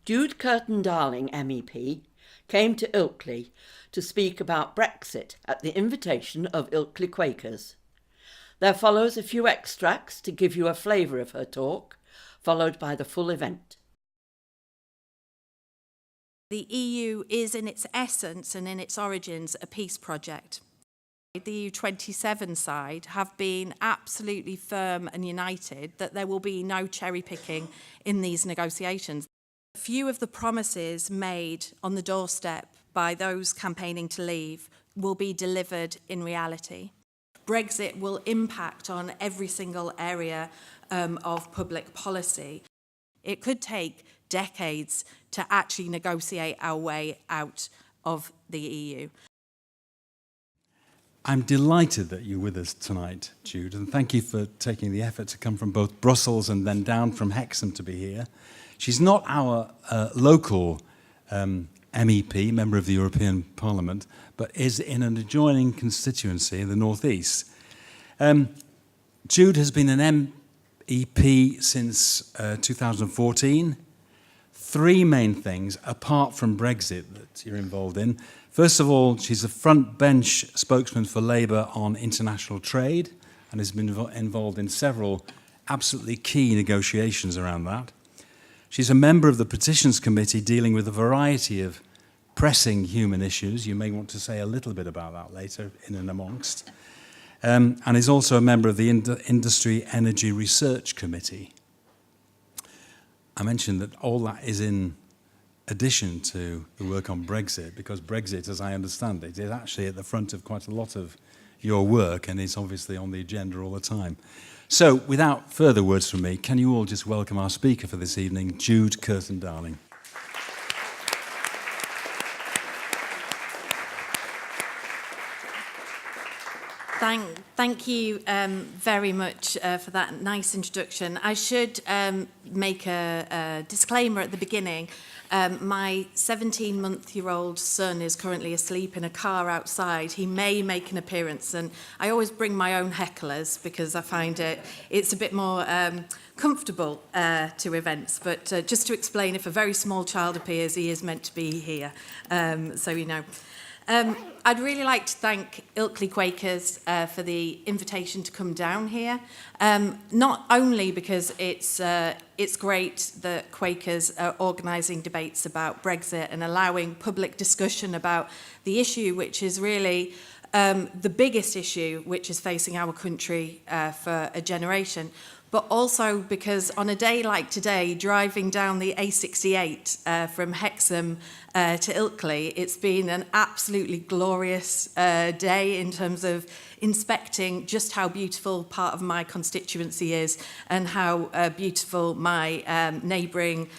Jude Kirton-Darling MEP came to Ilkley to speak about Brexit at the invitation of Ilkley Quakers. There follows a few extracts to give you a flavour of her talk, followed by the full event. The EU is in its essence and in its origins a peace project. The EU27 side have been absolutely firm and united that there will be no cherry picking in these negotiations. Few of the promises made on the doorstep by those campaigning to leave will be delivered in reality. Brexit will impact on every single area of public policy. It could take decades to actually negotiate our way out of the EU. I'm delighted that you're with us tonight, Jude, and thank you for taking the effort to come from both Brussels and then down from Hexham to be here. She's not our local MEP, member of the European Parliament, but is in an adjoining constituency in the northeast. Jude has been an MEP since 2014. Three main things, apart from Brexit, that you're involved in. First of all, she's a front bench spokesman for Labour on international trade and has been involved in several absolutely key negotiations around that. She's a member of the Petitions Committee dealing with a variety of pressing human issues. You may want to say a little bit about that later in and amongst. And is also a member of the Industry Energy Research Committee. I mentioned that all that is in addition to the work on Brexit, because Brexit, as I understand it, is actually at the front of quite a lot of your work and is obviously on the agenda all the time. So, without further words from me, can you all just welcome our speaker for this evening, Jude Kirton-Darling. Thank you very much for that nice introduction. I should make a disclaimer at the beginning. My 17-month-old son is currently asleep in a car outside. He may make an appearance, and I always bring my own hecklers because I find it's a bit more comfortable to events. But just to explain, if a very small child appears, he is meant to be here, so you know. I'd really like to thank Ilkley Quakers for the invitation to come down here. Not only because it's great that Quakers are organising debates about Brexit and allowing public discussion about the issue, which is really the biggest issue which is facing our country for a generation, but also because on a day like today, driving down the A68 from Hexham to Ilkley, it's been an absolutely glorious day in terms of inspecting just how beautiful part of my constituency is and how beautiful my neighbouring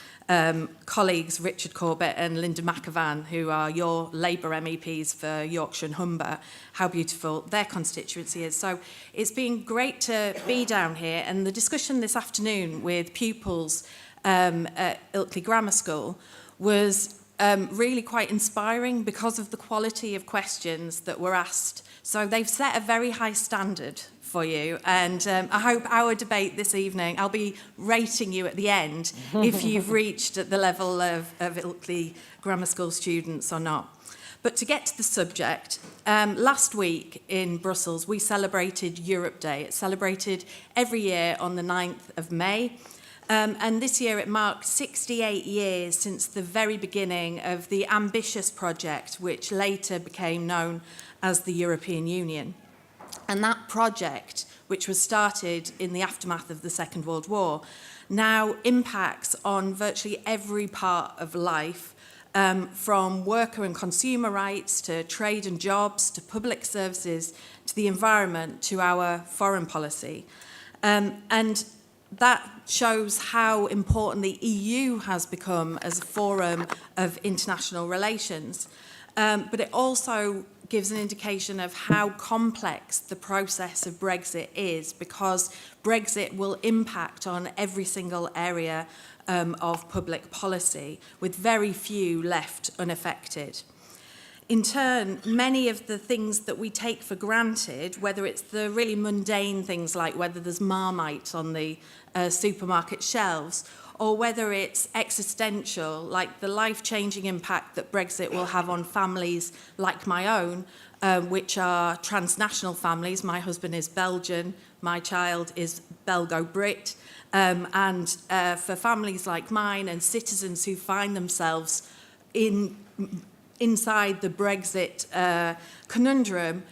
colleagues Richard Corbett and Linda McAvan, who are your Labour MEPs for Yorkshire and Humber, how beautiful their constituency is. So it's been great to be down here, and the discussion this afternoon with pupils at Ilkley Grammar School was really quite inspiring because of the quality of questions that were asked. So they've set a very high standard for you, and I hope our debate this evening, I'll be rating you at the end if you've reached at the level of Ilkley Grammar School students or not. But to get to the subject, last week in Brussels we celebrated Europe Day. It's celebrated every year on the 9th of May. And this year it marked 68 years since the very beginning of the ambitious project which later became known as the European Union. And that project, which was started in the aftermath of the Second World War, now impacts on virtually every part of life, from worker and consumer rights to trade and jobs to public services to the environment to our foreign policy. And that shows how important the EU has become as a forum of international relations. But it also gives an indication of how complex the process of Brexit is, because Brexit will impact on every single area of public policy, with very few left unaffected. In turn, many of the things that we take for granted, whether it's the really mundane things like whether there's Marmite on the supermarket shelves, or whether it's existential, like the life-changing impact that Brexit will have on families like my own, which are transnational families. My husband is Belgian, my child is Belgo-Brit, and for families like mine and citizens who find themselves inside the Brexit conundrum,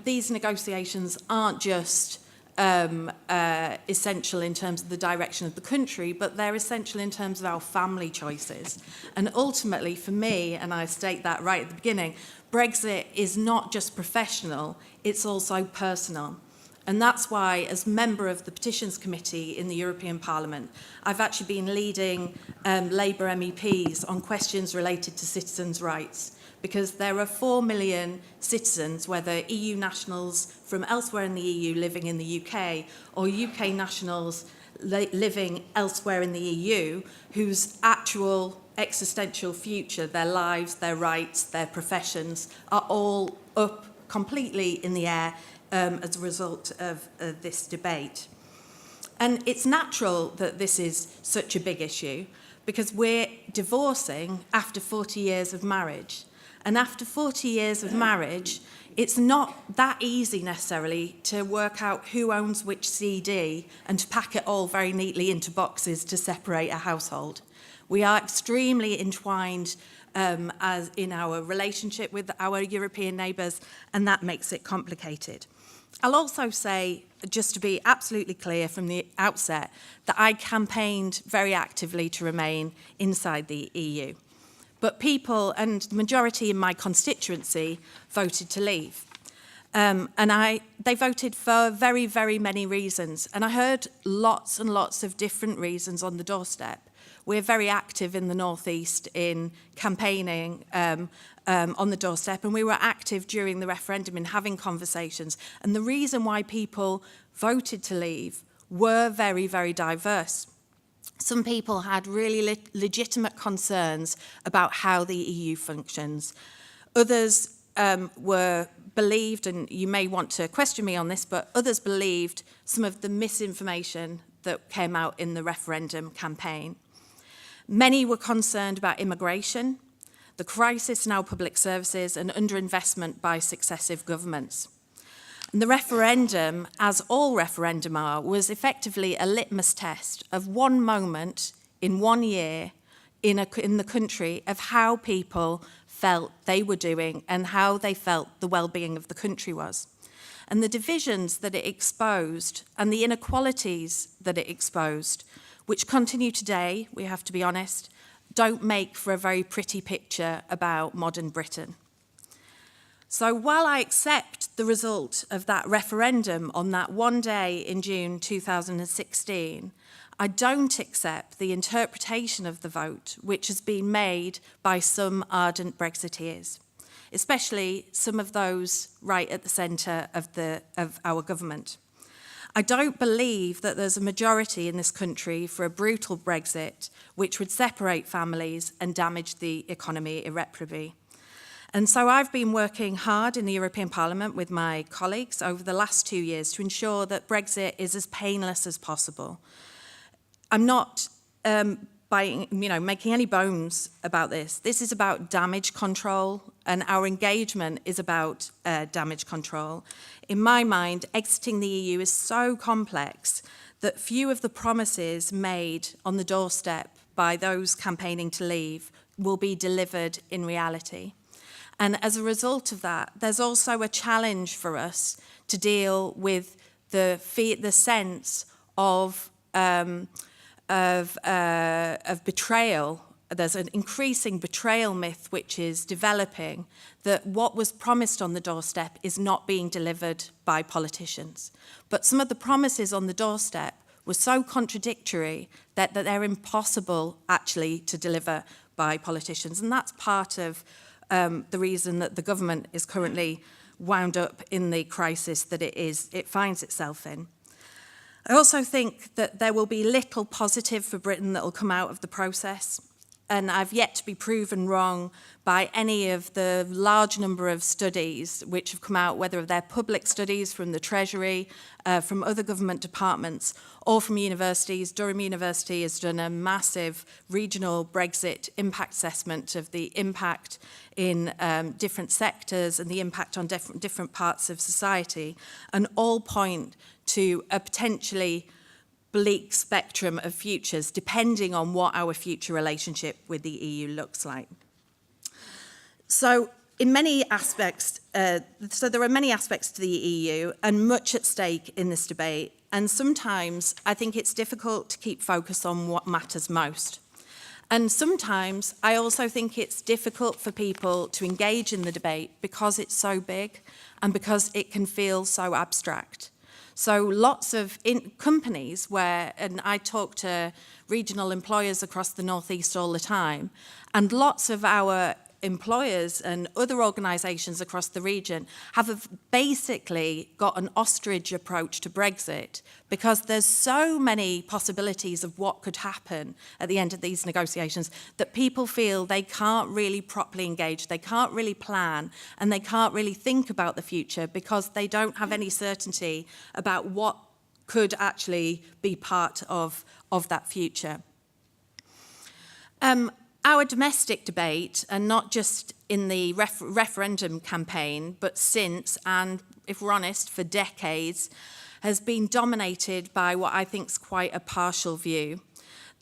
these negotiations aren't just essential in terms of the direction of the country, but they're essential in terms of our family choices. And ultimately, for me, and I state that right at the beginning, Brexit is not just professional, it's also personal. And that's why, as member of the Petitions Committee in the European Parliament, I've actually been leading Labour MEPs on questions related to citizens' rights, because there are 4 million citizens, whether EU nationals from elsewhere in the EU living in the UK, or UK nationals living elsewhere in the EU, whose actual existential future, their lives, their rights, their professions, are all up completely in the air as a result of this debate. And it's natural that this is such a big issue, because we're divorcing after 40 years of marriage. And after 40 years of marriage, it's not that easy necessarily to work out who owns which CD and to pack it all very neatly into boxes to separate a household. We are extremely entwined as in our relationship with our European neighbours, and that makes it complicated. I'll also say, just to be absolutely clear from the outset, that I campaigned very actively to remain inside the EU. But people, and the majority in my constituency, voted to leave. They voted for very, very many reasons. And I heard lots and lots of different reasons on the doorstep. We're very active in the North East in campaigning on the doorstep, and we were active during the referendum in having conversations. And the reason why people voted to leave were very, very diverse. Some people had really legitimate concerns about how the EU functions. Others were believed, and you may want to question me on this, but others believed some of the misinformation that came out in the referendum campaign. Many were concerned about immigration, the crisis in our public services, and underinvestment by successive governments. And the referendum, as all referendum are, was effectively a litmus test of one moment in 1 year in the country of how people felt they were doing and how they felt the well-being of the country was. And the divisions that it exposed and the inequalities that it exposed, which continue today, we have to be honest, don't make for a very pretty picture about modern Britain. So while I accept the result of that referendum on that one day in June 2016, I don't accept the interpretation of the vote which has been made by some ardent Brexiteers, especially some of those right at the centre of our government. I don't believe that there's a majority in this country for a brutal Brexit which would separate families and damage the economy irreparably. And so I've been working hard in the European Parliament with my colleagues over the last 2 years to ensure that Brexit is as painless as possible. I'm not making any bones about this. This is about damage control, and our engagement is about damage control. In my mind, exiting the EU is so complex that few of the promises made on the doorstep by those campaigning to leave will be delivered in reality. And as a result of that, there's also a challenge for us to deal with the sense of betrayal. There's an increasing betrayal myth which is developing, that what was promised on the doorstep is not being delivered by politicians. But some of the promises on the doorstep were so contradictory that they're impossible actually to deliver by politicians. And that's part of the reason that the government is currently wound up in the crisis that it finds itself in. I also think that there will be little positive for Britain that will come out of the process. and I've yet to be proven wrong by any of the large number of studies which have come out, whether they're public studies from the Treasury, from other government departments, or from universities. Durham University has done a massive regional Brexit impact assessment of the impact in different sectors and the impact on different parts of society, and all point to a potentially bleak spectrum of futures, depending on what our future relationship with the EU looks like. So in many aspects, there are many aspects to the EU and much at stake in this debate. And sometimes I think it's difficult to keep focus on what matters most. And sometimes I also think it's difficult for people to engage in the debate because it's so big and because it can feel so abstract. So lots of companies where, and I talk to regional employers across the Northeast all the time, and lots of our employers and other organisations across the region have basically got an ostrich approach to Brexit because there's so many possibilities of what could happen at the end of these negotiations that people feel they can't really properly engage, they can't really plan, and they can't really think about the future because they don't have any certainty about what could actually be part of that future. Our domestic debate, and not just in the referendum campaign, but since, and if we're honest, for decades, has been dominated by what I think is quite a partial view.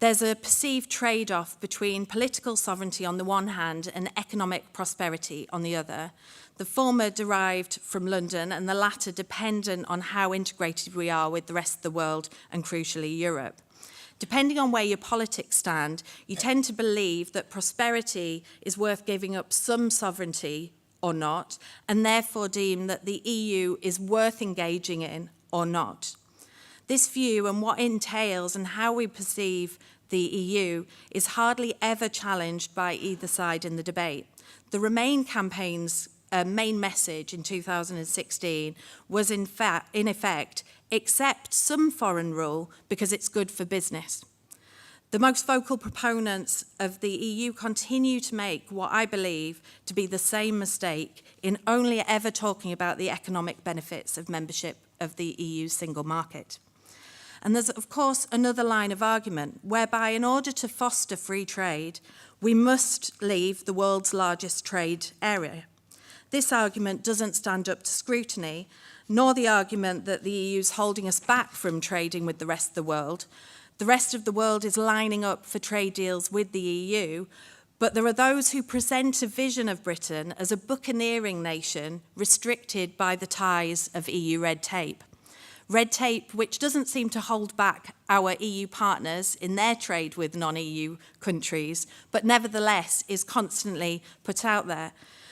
There's a perceived trade-off between political sovereignty on the one hand and economic prosperity on the other. The former derived from London and the latter dependent on how integrated we are with the rest of the world and crucially Europe. Depending on where your politics stand, you tend to believe that prosperity is worth giving up some sovereignty or not, and therefore deem that the EU is worth engaging in or not. This view and what it entails and how we perceive the EU is hardly ever challenged by either side in the debate. The Remain campaign's main message in 2016 was in effect, accept some foreign rule because it's good for business. The most vocal proponents of the EU continue to make what I believe to be the same mistake in only ever talking about the economic benefits of membership of the EU's single market. And there's, of course, another line of argument whereby in order to foster free trade, we must leave the world's largest trade area. This argument doesn't stand up to scrutiny, nor the argument that the EU is holding us back from trading with the rest of the world. The rest of the world is lining up for trade deals with the EU, but there are those who present a vision of Britain as a buccaneering nation restricted by the ties of EU red tape. Red tape which doesn't seem to hold back our EU partners in their trade with non-EU countries, but nevertheless is constantly put out there.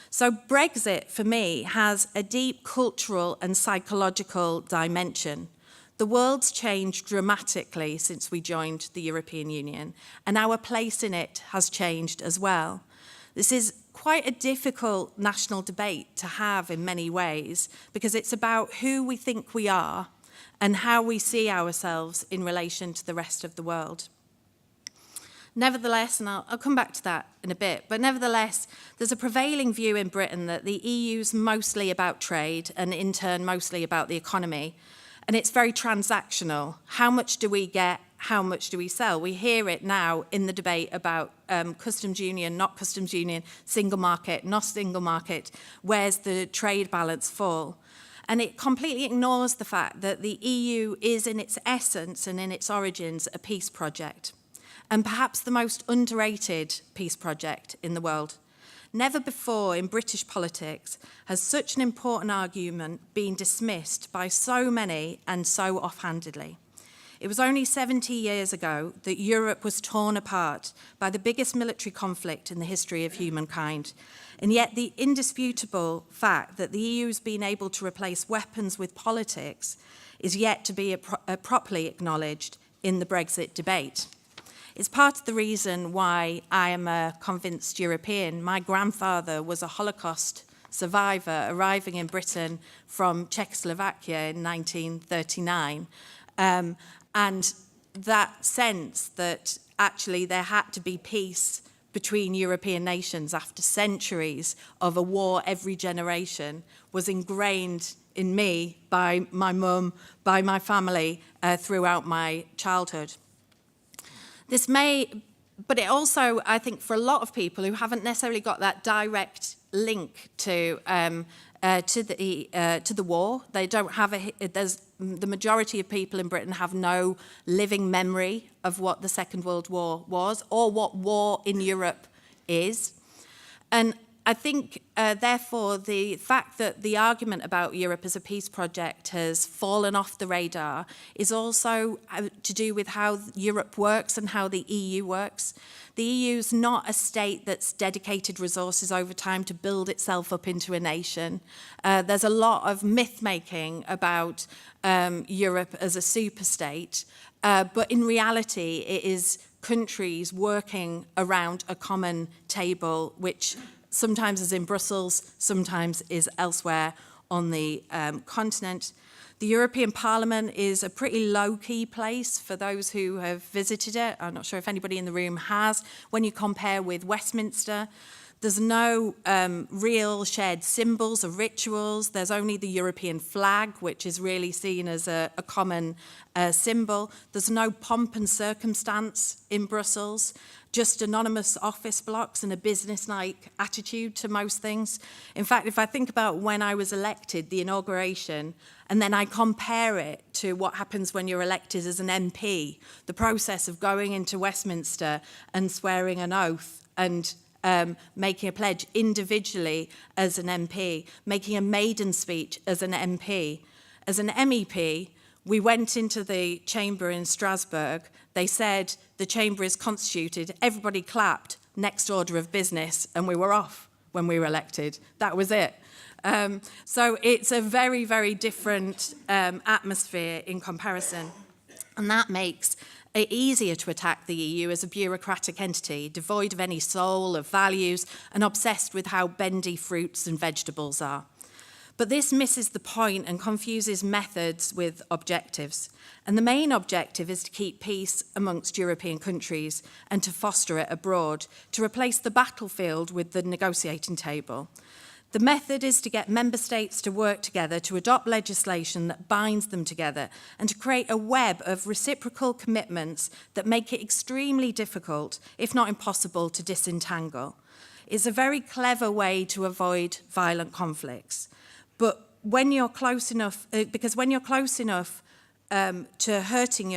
So Brexit, for me, has a deep cultural and psychological dimension. The world's changed dramatically since we joined the European Union, and our place in it has changed as well. This is quite a difficult national debate to have in many ways, because it's about who we think we are and how we see ourselves in relation to the rest of the world. Nevertheless, and I'll come back to that in a bit, but nevertheless, there's a prevailing view in Britain that the EU's mostly about trade and in turn mostly about the economy. And it's very transactional. How much do we get? How much do we sell? We hear it now in the debate about customs union, not customs union, single market, not single market. Where's the trade balance fall? And it completely ignores the fact that the EU is in its essence and in its origins a peace project, and perhaps the most underrated peace project in the world. Never before in British politics has such an important argument been dismissed by so many and so offhandedly. It was only 70 years ago that Europe was torn apart by the biggest military conflict in the history of humankind. And yet the indisputable fact that the EU has been able to replace weapons with politics is yet to be properly acknowledged in the Brexit debate. It's part of the reason why I am a convinced European. My grandfather was a Holocaust survivor arriving in Britain from Czechoslovakia in 1939. And that sense that actually there had to be peace between European nations after centuries of a war every generation was ingrained in me by my mum, by my family throughout my childhood. But it also, I think, for a lot of people who haven't necessarily got that direct link to the war, they don't have the majority of people in Britain have no living memory of what the Second World War was or what war in Europe is. And I think, therefore, the fact that the argument about Europe as a peace project has fallen off the radar is also to do with how Europe works and how the EU works. The EU is not a state that's dedicated resources over time to build itself up into a nation. There's a lot of myth-making about Europe as a superstate, but in reality, it is countries working around a common table, which sometimes is in Brussels, sometimes is elsewhere on the continent. The European Parliament is a pretty low-key place for those who have visited it. I'm not sure if anybody in the room has. When you compare with Westminster, there's no real shared symbols or rituals. There's only the European flag, which is really seen as a common symbol. There's no pomp and circumstance in Brussels, just anonymous office blocks and a business-like attitude to most things. In fact, if I think about when I was elected, the inauguration, and then I compare it to what happens when you're elected as an MP, the process of going into Westminster and swearing an oath and making a pledge individually as an MP, making a maiden speech as an MP. As an MEP, we went into the chamber in Strasbourg. They said the chamber is constituted. Everybody clapped, next order of business, and we were off when we were elected. That was it. So it's a very, very different atmosphere in comparison. And that makes it easier to attack the EU as a bureaucratic entity, devoid of any soul, of values, and obsessed with how bendy fruits and vegetables are. But this misses the point and confuses methods with objectives. And the main objective is to keep peace amongst European countries and to foster it abroad, to replace the battlefield with the negotiating table. The method is to get member states to work together to adopt legislation that binds them together and to create a web of reciprocal commitments that make it extremely difficult, if not impossible, to disentangle. It's a very clever way to avoid violent conflicts. But when you're close enough, because when you're close enough to hurting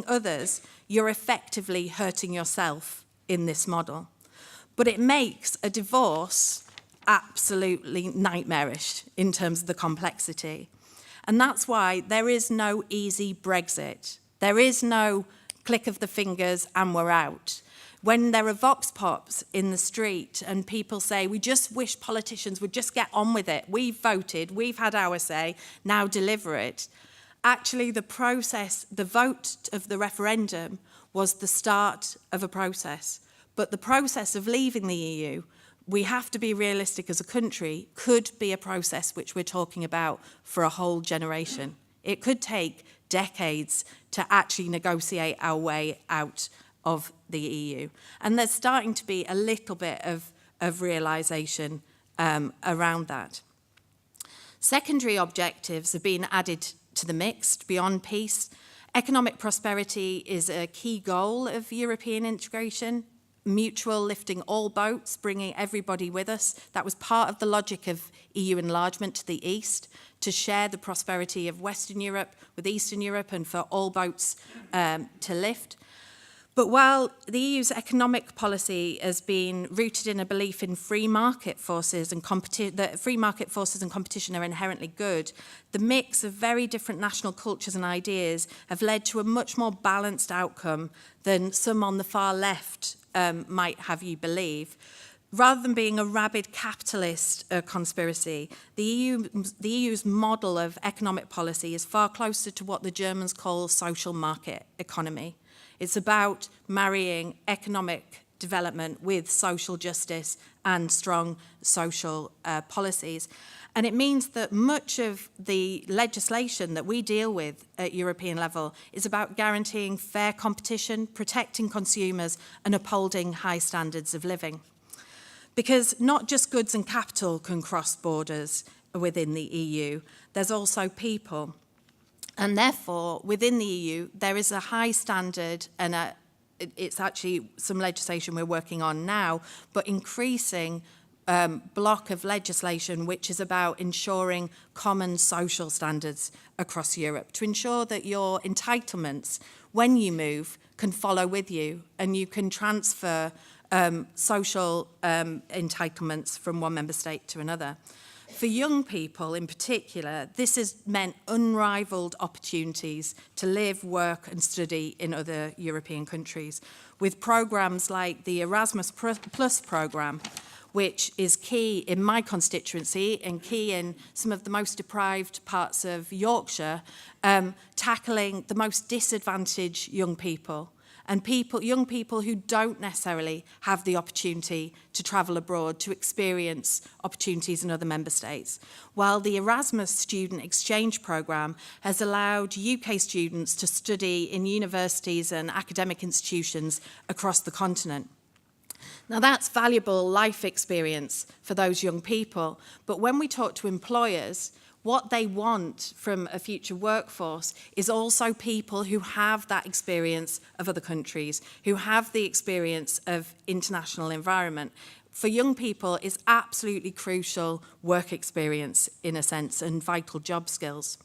others, you're effectively hurting yourself in this model. But it makes a divorce absolutely nightmarish in terms of the complexity. And that's why there is no easy Brexit. There is no click of the fingers and we're out. When there are vox pops in the street and people say, we just wish politicians would just get on with it. We've voted, we've had our say, now deliver it. Actually, the process, the vote of the referendum was the start of a process. But the process of leaving the EU, we have to be realistic as a country, could be a process which we're talking about for a whole generation. It could take decades to actually negotiate our way out of the EU. And there's starting to be a little bit of realisation around that. Secondary objectives have been added to the mix beyond peace. Economic prosperity is a key goal of European integration. Mutual, lifting all boats, bringing everybody with us. That was part of the logic of EU enlargement to the east, to share the prosperity of Western Europe with Eastern Europe and for all boats to lift. But while the EU's economic policy has been rooted in a belief in free market forces and that free market forces and competition are inherently good, the mix of very different national cultures and ideas have led to a much more balanced outcome than some on the far left might have you believe. Rather than being a rabid capitalist conspiracy, the EU's model of economic policy is far closer to what the Germans call social market economy. It's about marrying economic development with social justice and strong social policies. And it means that much of the legislation that we deal with at European level is about guaranteeing fair competition, protecting consumers, and upholding high standards of living. Because not just goods and capital can cross borders within the EU, there's also people. And therefore, within the EU, there is a high standard, and it's actually some legislation we're working on now, but increasing block of legislation which is about ensuring common social standards across Europe, to ensure that your entitlements, when you move, can follow with you, and you can transfer social entitlements from one member state to another. For young people in particular, this has meant unrivaled opportunities to live, work and study in other European countries, with programmes like the Erasmus Plus programme, which is key in my constituency and key in some of the most deprived parts of Yorkshire, tackling the most disadvantaged young people, and young people who don't necessarily have the opportunity to travel abroad to experience opportunities in other member states. While the Erasmus Student Exchange Programme has allowed UK students to study in universities and academic institutions across the continent. Now that's valuable life experience for those young people, but when we talk to employers, what they want from a future workforce is also people who have that experience of other countries, who have the experience of international environment. For young people, it's absolutely crucial work experience, in a sense, and vital job skills.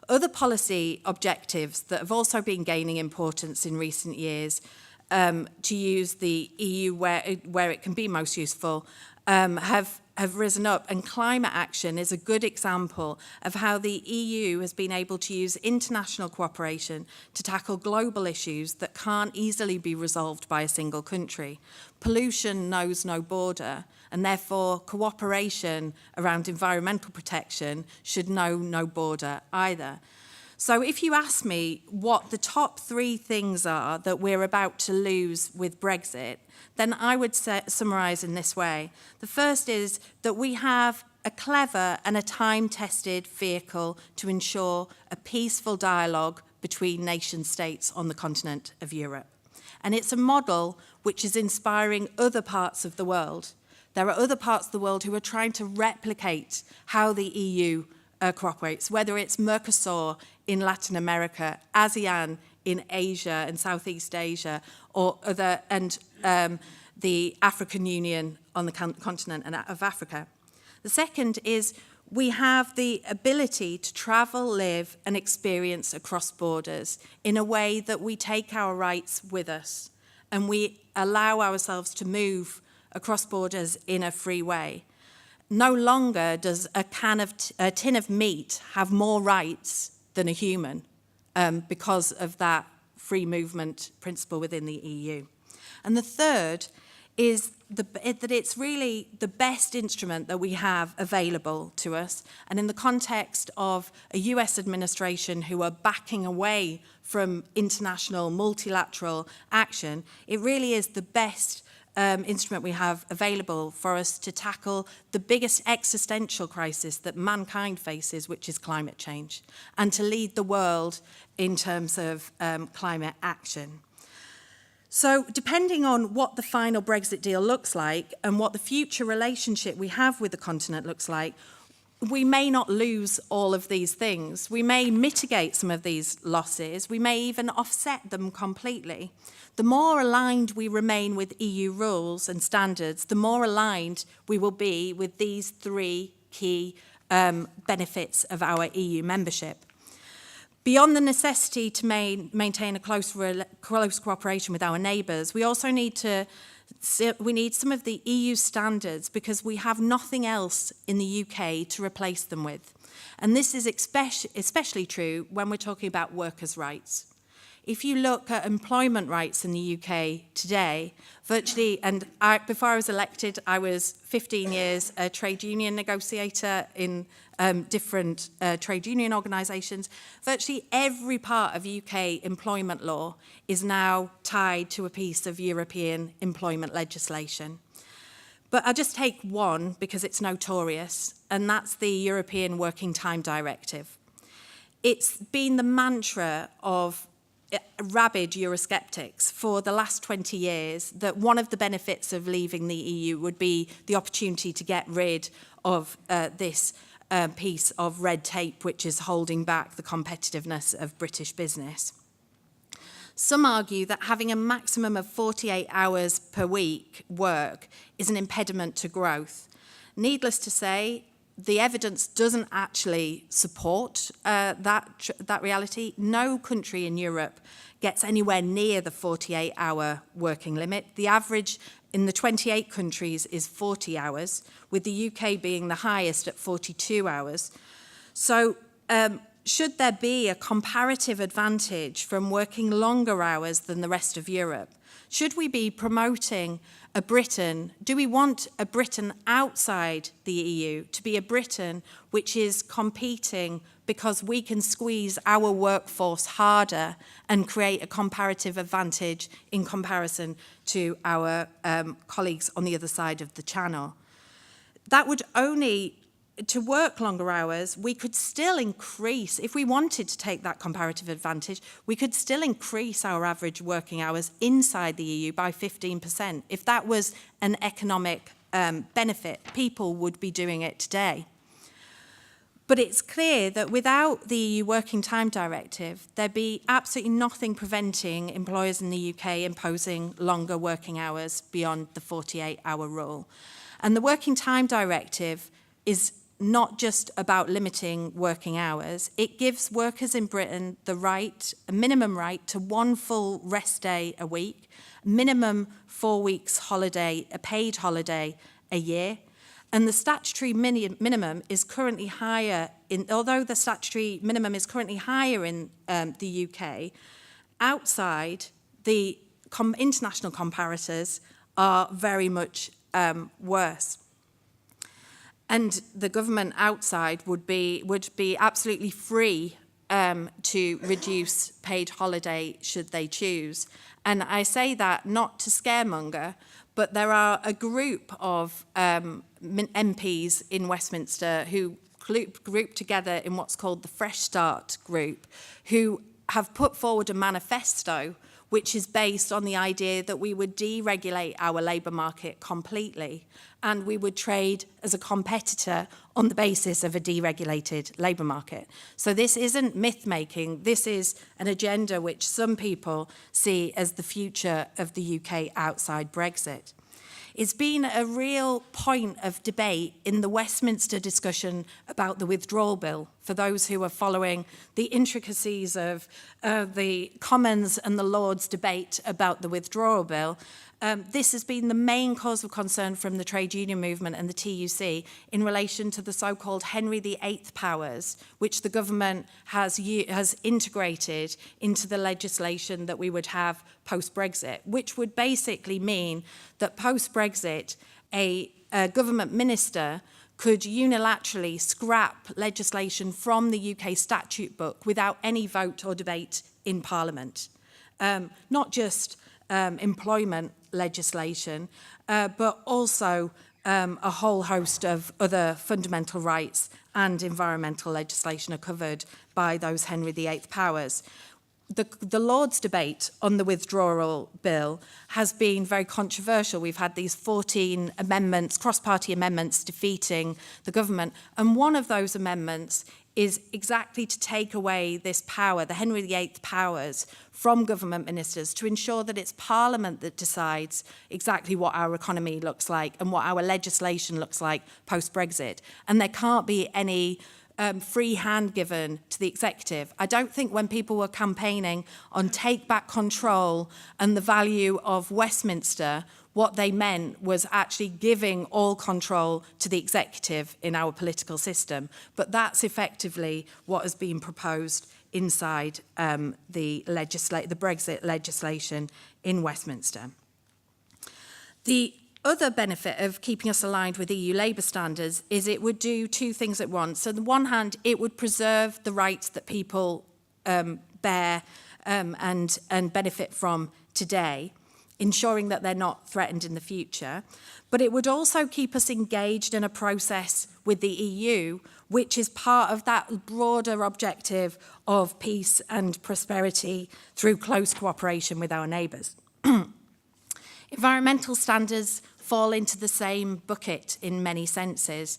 Other policy objectives that have also been gaining importance in recent years, to use the EU where it can be most useful, have risen up, and climate action is a good example of how the EU has been able to use international cooperation to tackle global issues that can't easily be resolved by a single country. Pollution knows no border, and therefore cooperation around environmental protection should know no border either. So if you ask me what the top 3 things are that we're about to lose with Brexit, then I would summarise in this way. The first is that we have a clever and a time-tested vehicle to ensure a peaceful dialogue between nation states on the continent of Europe. And it's a model which is inspiring other parts of the world. There are other parts of the world who are trying to replicate how the EU cooperates, whether it's Mercosur in Latin America, ASEAN in Asia and Southeast Asia, or the African Union on the continent of Africa. The second is we have the ability to travel, live and experience across borders in a way that we take our rights with us and we allow ourselves to move across borders in a free way. No longer does a tin of meat have more rights than a human because of that free movement principle within the EU. And the third is that it's really the best instrument that we have available to us. And in the context of a US administration who are backing away from international multilateral action, it really is the best instrument we have available for us to tackle the biggest existential crisis that mankind faces, which is climate change, and to lead the world in terms of climate action. So depending on what the final Brexit deal looks like and what the future relationship we have with the continent looks like, we may not lose all of these things. We may mitigate some of these losses. We may even offset them completely. The more aligned we remain with EU rules and standards, the more aligned we will be with these 3 key benefits of our EU membership. Beyond the necessity to maintain a close cooperation with our neighbours, we also need some of the EU standards because we have nothing else in the UK to replace them with. And this is especially true when we're talking about workers' rights. If you look at employment rights in the UK today, virtually, before I was elected, I was 15 years a trade union negotiator in different trade union organisations. Virtually every part of UK employment law is now tied to a piece of European employment legislation. But I'll just take one because it's notorious, and that's the European Working Time Directive. It's been the mantra of rabid Eurosceptics for the last 20 years that one of the benefits of leaving the EU would be the opportunity to get rid of this piece of red tape which is holding back the competitiveness of British business. Some argue that having a maximum of 48 hours per week work is an impediment to growth. Needless to say, the evidence doesn't actually support that reality. No country in Europe gets anywhere near the 48-hour working limit. The average in the 28 countries is 40 hours, with the UK being the highest at 42 hours. So should there be a comparative advantage from working longer hours than the rest of Europe? Should we be promoting a Britain? Do we want a Britain outside the EU to be a Britain which is competing because we can squeeze our workforce harder and create a comparative advantage in comparison to our colleagues on the other side of the channel? That would only, to work longer hours, we could still increase, if we wanted to take that comparative advantage, we could still increase our average working hours inside the EU by 15%. If that was an economic benefit, people would be doing it today. But it's clear that without the EU Working Time Directive, there'd be absolutely nothing preventing employers in the UK imposing longer working hours beyond the 48-hour rule. And the Working Time Directive is not just about limiting working hours. It gives workers in Britain the right, a minimum right to one full rest day a week, minimum 4 weeks holiday, a paid holiday a year. And the statutory minimum is currently higher, although the statutory minimum is currently higher in the UK, outside the international comparators are very much worse. And the government outside would be absolutely free to reduce paid holiday should they choose. And I say that not to scaremonger, but there are a group of MPs in Westminster who group together in what's called the Fresh Start group, who have put forward a manifesto which is based on the idea that we would deregulate our labour market completely and we would trade as a competitor on the basis of a deregulated labour market. So this isn't myth-making, this is an agenda which some people see as the future of the UK outside Brexit. It's been a real point of debate in the Westminster discussion about the withdrawal bill. For those who are following the intricacies of the Commons and the Lords debate about the withdrawal bill, this has been the main cause of concern from the trade union movement and the TUC in relation to the so-called Henry VIII powers, which the government has integrated into the legislation that we would have post-Brexit, which would basically mean that post-Brexit, a government minister could unilaterally scrap legislation from the UK statute book without any vote or debate in Parliament. Not just employment legislation, but also a whole host of other fundamental rights and environmental legislation are covered by those Henry VIII powers. The Lords' debate on the withdrawal bill has been very controversial. We've had these 14 amendments, cross-party amendments defeating the government, and one of those amendments is exactly to take away this power, the Henry VIII powers, from government ministers to ensure that it's Parliament that decides exactly what our economy looks like and what our legislation looks like post-Brexit. And there can't be any free hand given to the executive. I don't think when people were campaigning on take back control and the value of Westminster, what they meant was actually giving all control to the executive in our political system. But that's effectively what has been proposed inside the Brexit legislation in Westminster. The other benefit of keeping us aligned with EU labour standards is it would do two things at once. So on the one hand, it would preserve the rights that people bear and benefit from today. ensuring that they're not threatened in the future. But it would also keep us engaged in a process with the EU, which is part of that broader objective of peace and prosperity through close cooperation with our neighbours. Environmental standards fall into the same bucket in many senses.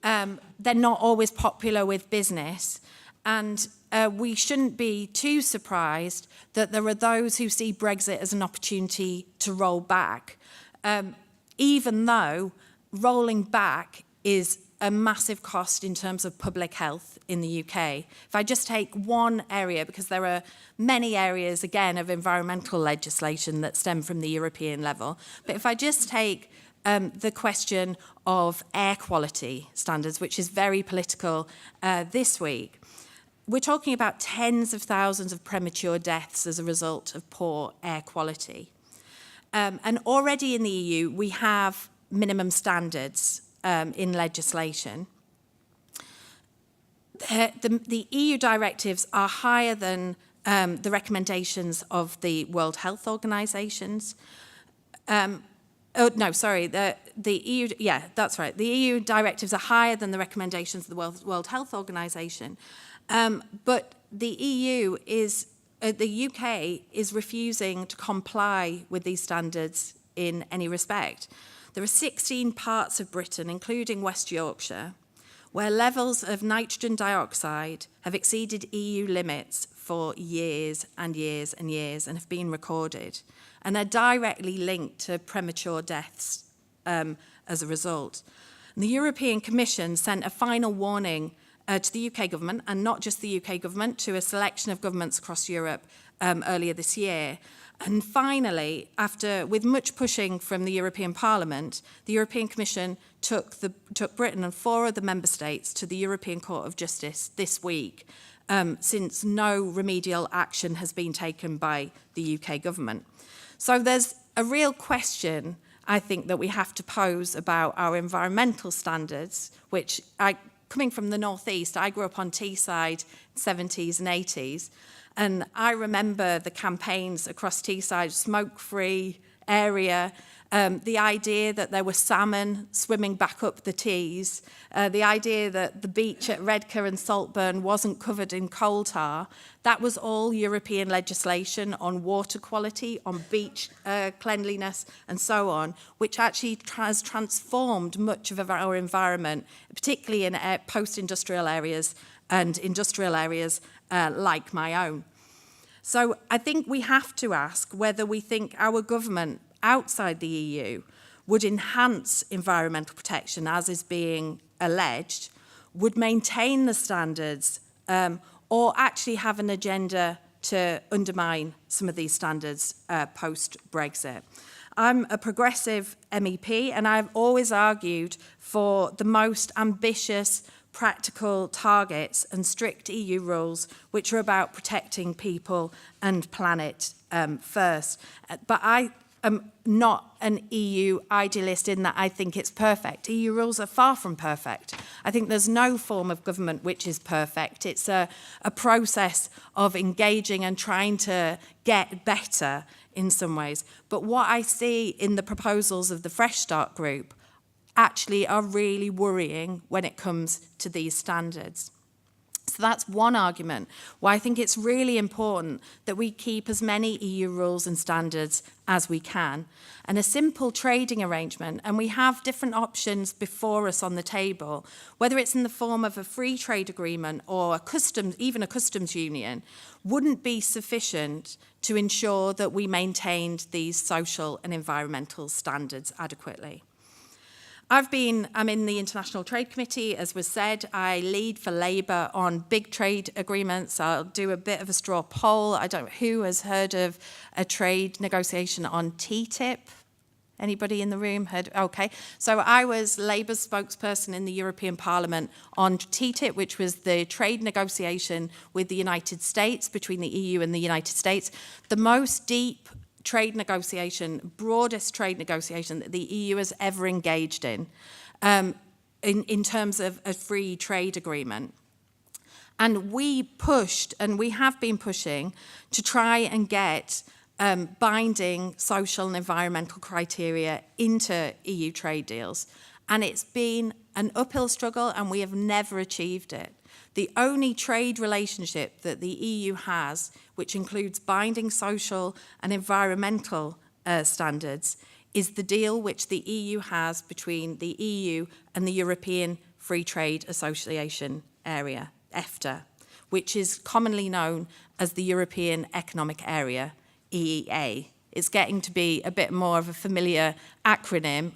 They're not always popular with business, and we shouldn't be too surprised that there are those who see Brexit as an opportunity to roll back, even though rolling back is a massive cost in terms of public health in the UK. If I just take one area, because there are many areas, again, of environmental legislation that stem from the European level, but if I just take the question of air quality standards, which is very political this week, we're talking about tens of thousands of premature deaths as a result of poor air quality. And already in the EU, we have minimum standards in legislation. The EU directives are higher than the recommendations of the World Health Organizations. The EU, yeah, that's right. The EU directives are higher than the recommendations of the World Health Organization. But the EU is, the UK is refusing to comply with these standards in any respect. There are 16 parts of Britain, including West Yorkshire, where levels of nitrogen dioxide have exceeded EU limits for years and years and years and have been recorded. And they're directly linked to premature deaths as a result. And the European Commission sent a final warning to the UK government, and not just the UK government, to a selection of governments across Europe earlier this year. And finally, with much pushing from the European Parliament, the European Commission took Britain and 4 other member states to the European Court of Justice this week, since no remedial action has been taken by the UK government. So there's a real question, I think, that we have to pose about our environmental standards, which, coming from the northeast, I grew up on Teesside, 70s and 80s, and I remember the campaigns across Teesside, smoke-free area, the idea that there were salmon swimming back up the Tees, the idea that the beach at Redcar and Saltburn wasn't covered in coal tar. That was all European legislation on water quality, on beach cleanliness, and so on, which actually has transformed much of our environment, particularly in post-industrial areas and industrial areas like my own. So I think we have to ask whether we think our government outside the EU would enhance environmental protection, as is being alleged, would maintain the standards, or actually have an agenda to undermine some of these standards post-Brexit. I'm a progressive MEP, and I've always argued for the most ambitious practical targets and strict EU rules which are about protecting people and planet first. But I am not an EU idealist in that I think it's perfect. EU rules are far from perfect. I think there's no form of government which is perfect. It's a process of engaging and trying to get better in some ways. But what I see in the proposals of the Fresh Start group actually are really worrying when it comes to these standards. So that's one argument why I think it's really important that we keep as many EU rules and standards as we can. And a simple trading arrangement, and we have different options before us on the table, whether it's in the form of a free trade agreement or even a customs union, wouldn't be sufficient to ensure that we maintained these social and environmental standards adequately. I'm in the International Trade Committee, as was said. I lead for Labour on big trade agreements. I'll do a bit of a straw poll. I don't know who has heard of a trade negotiation on TTIP. Anybody in the room heard? Okay. So I was Labour's spokesperson in the European Parliament on TTIP, which was the trade negotiation with the United States, between the EU and the United States. The most deep trade negotiation, broadest trade negotiation that the EU has ever engaged in terms of a free trade agreement. And we pushed, and we have been pushing, to try and get binding social and environmental criteria into EU trade deals. And it's been an uphill struggle, and we have never achieved it. The only trade relationship that the EU has, which includes binding social and environmental standards, is the deal which the EU has between the EU and the European Free Trade Association Area, EFTA, which is commonly known as the European Economic Area, EEA. It's getting to be a bit more of a familiar acronym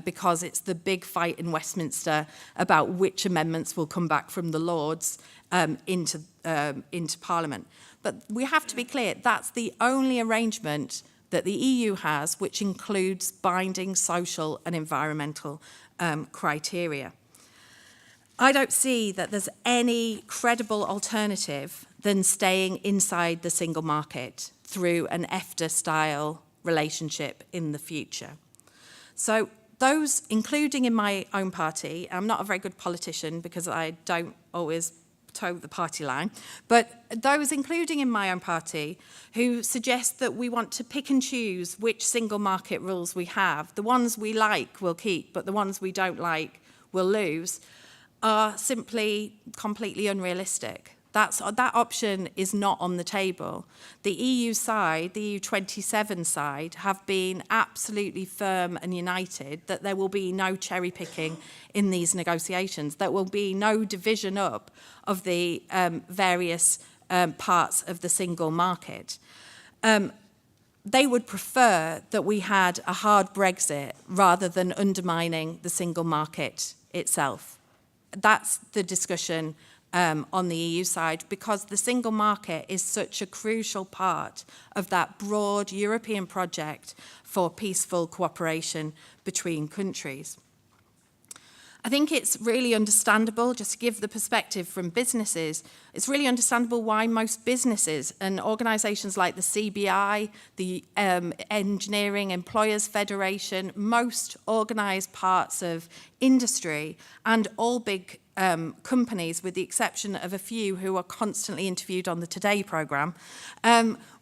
because it's the big fight in Westminster about which amendments will come back from the Lords into Parliament. But we have to be clear, that's the only arrangement that the EU has which includes binding social and environmental criteria. I don't see that there's any credible alternative than staying inside the single market through an EFTA-style relationship in the future. So those, including in my own party, I'm not a very good politician because I don't always toe the party line, but those including in my own party who suggest that we want to pick and choose which single market rules we have, the ones we like we'll keep, but the ones we don't like we'll lose, are simply completely unrealistic. That option is not on the table. The EU side, the EU 27 side, have been absolutely firm and united that there will be no cherry picking in these negotiations. There will be no division up of the various parts of the single market. They would prefer that we had a hard Brexit rather than undermining the single market itself. That's the discussion on the EU side, because the single market is such a crucial part of that broad European project for peaceful cooperation between countries. I think it's really understandable, just to give the perspective from businesses, it's really understandable why most businesses and organisations like the CBI, the Engineering Employers Federation, most organised parts of industry and all big companies, with the exception of a few who are constantly interviewed on the Today programme,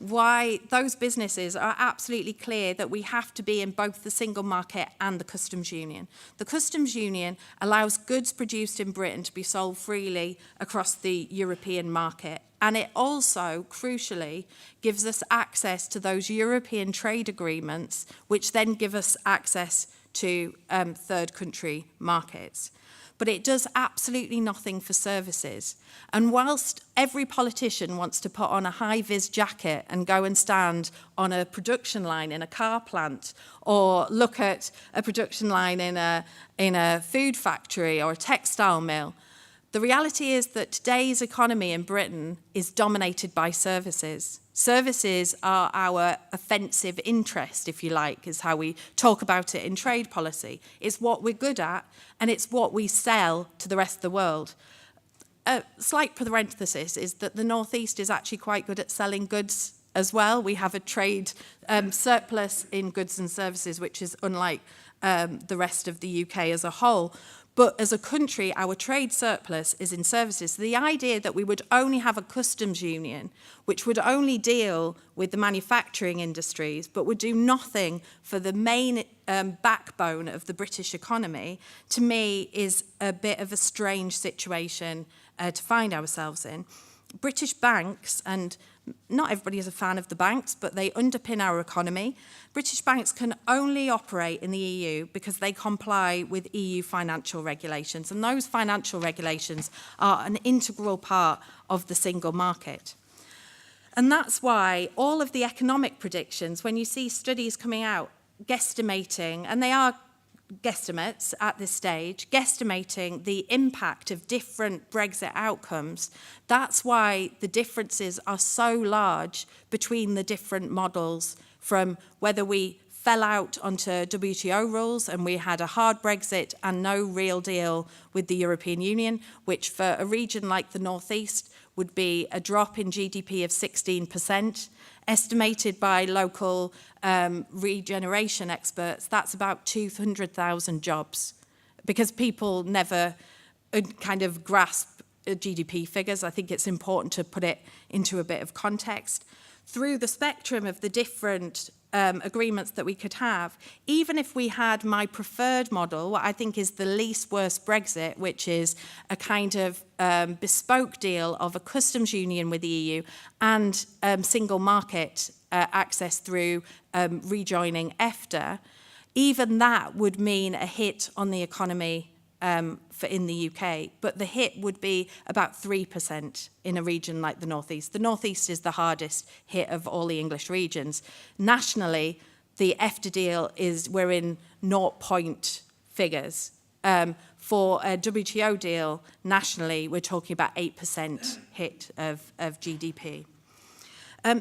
why those businesses are absolutely clear that we have to be in both the single market and the customs union. The customs union allows goods produced in Britain to be sold freely across the European market. And it also, crucially, gives us access to those European trade agreements, which then give us access to third country markets. But it does absolutely nothing for services. And whilst every politician wants to put on a high-vis jacket and go and stand on a production line in a car plant, or look at a production line in a food factory or a textile mill, the reality is that today's economy in Britain is dominated by services. Services are our offensive interest, if you like, is how we talk about it in trade policy. It's what we're good at, and it's what we sell to the rest of the world. A slight parenthesis is that the North East is actually quite good at selling goods as well. We have a trade surplus in goods and services, which is unlike the rest of the UK as a whole. But as a country, our trade surplus is in services. So the idea that we would only have a customs union, which would only deal with the manufacturing industries, but would do nothing for the main backbone of the British economy, to me is a bit of a strange situation to find ourselves in. British banks, and not everybody is a fan of the banks, but they underpin our economy. British banks can only operate in the EU because they comply with EU financial regulations, and those financial regulations are an integral part of the single market. And that's why all of the economic predictions, when you see studies coming out guesstimating, and they are guesstimates at this stage, guesstimating the impact of different Brexit outcomes, that's why the differences are so large between the different models, from whether we fell out onto WTO rules and we had a hard Brexit and no real deal with the European Union, which for a region like the North East would be a drop in GDP of 16%, estimated by local regeneration experts, that's about 200,000 jobs, because people never kind of grasp GDP figures. I think it's important to put it into a bit of context. through the spectrum of the different agreements that we could have, even if we had my preferred model, what I think is the least worst Brexit, which is a kind of bespoke deal of a customs union with the EU and single market access through rejoining EFTA, even that would mean a hit on the economy in the UK, but the hit would be about 3% in a region like the North East. The North East is the hardest hit of all the English regions. Nationally, the EFTA deal we're in 0-point figures. For a WTO deal, nationally, we're talking about 8% hit of GDP.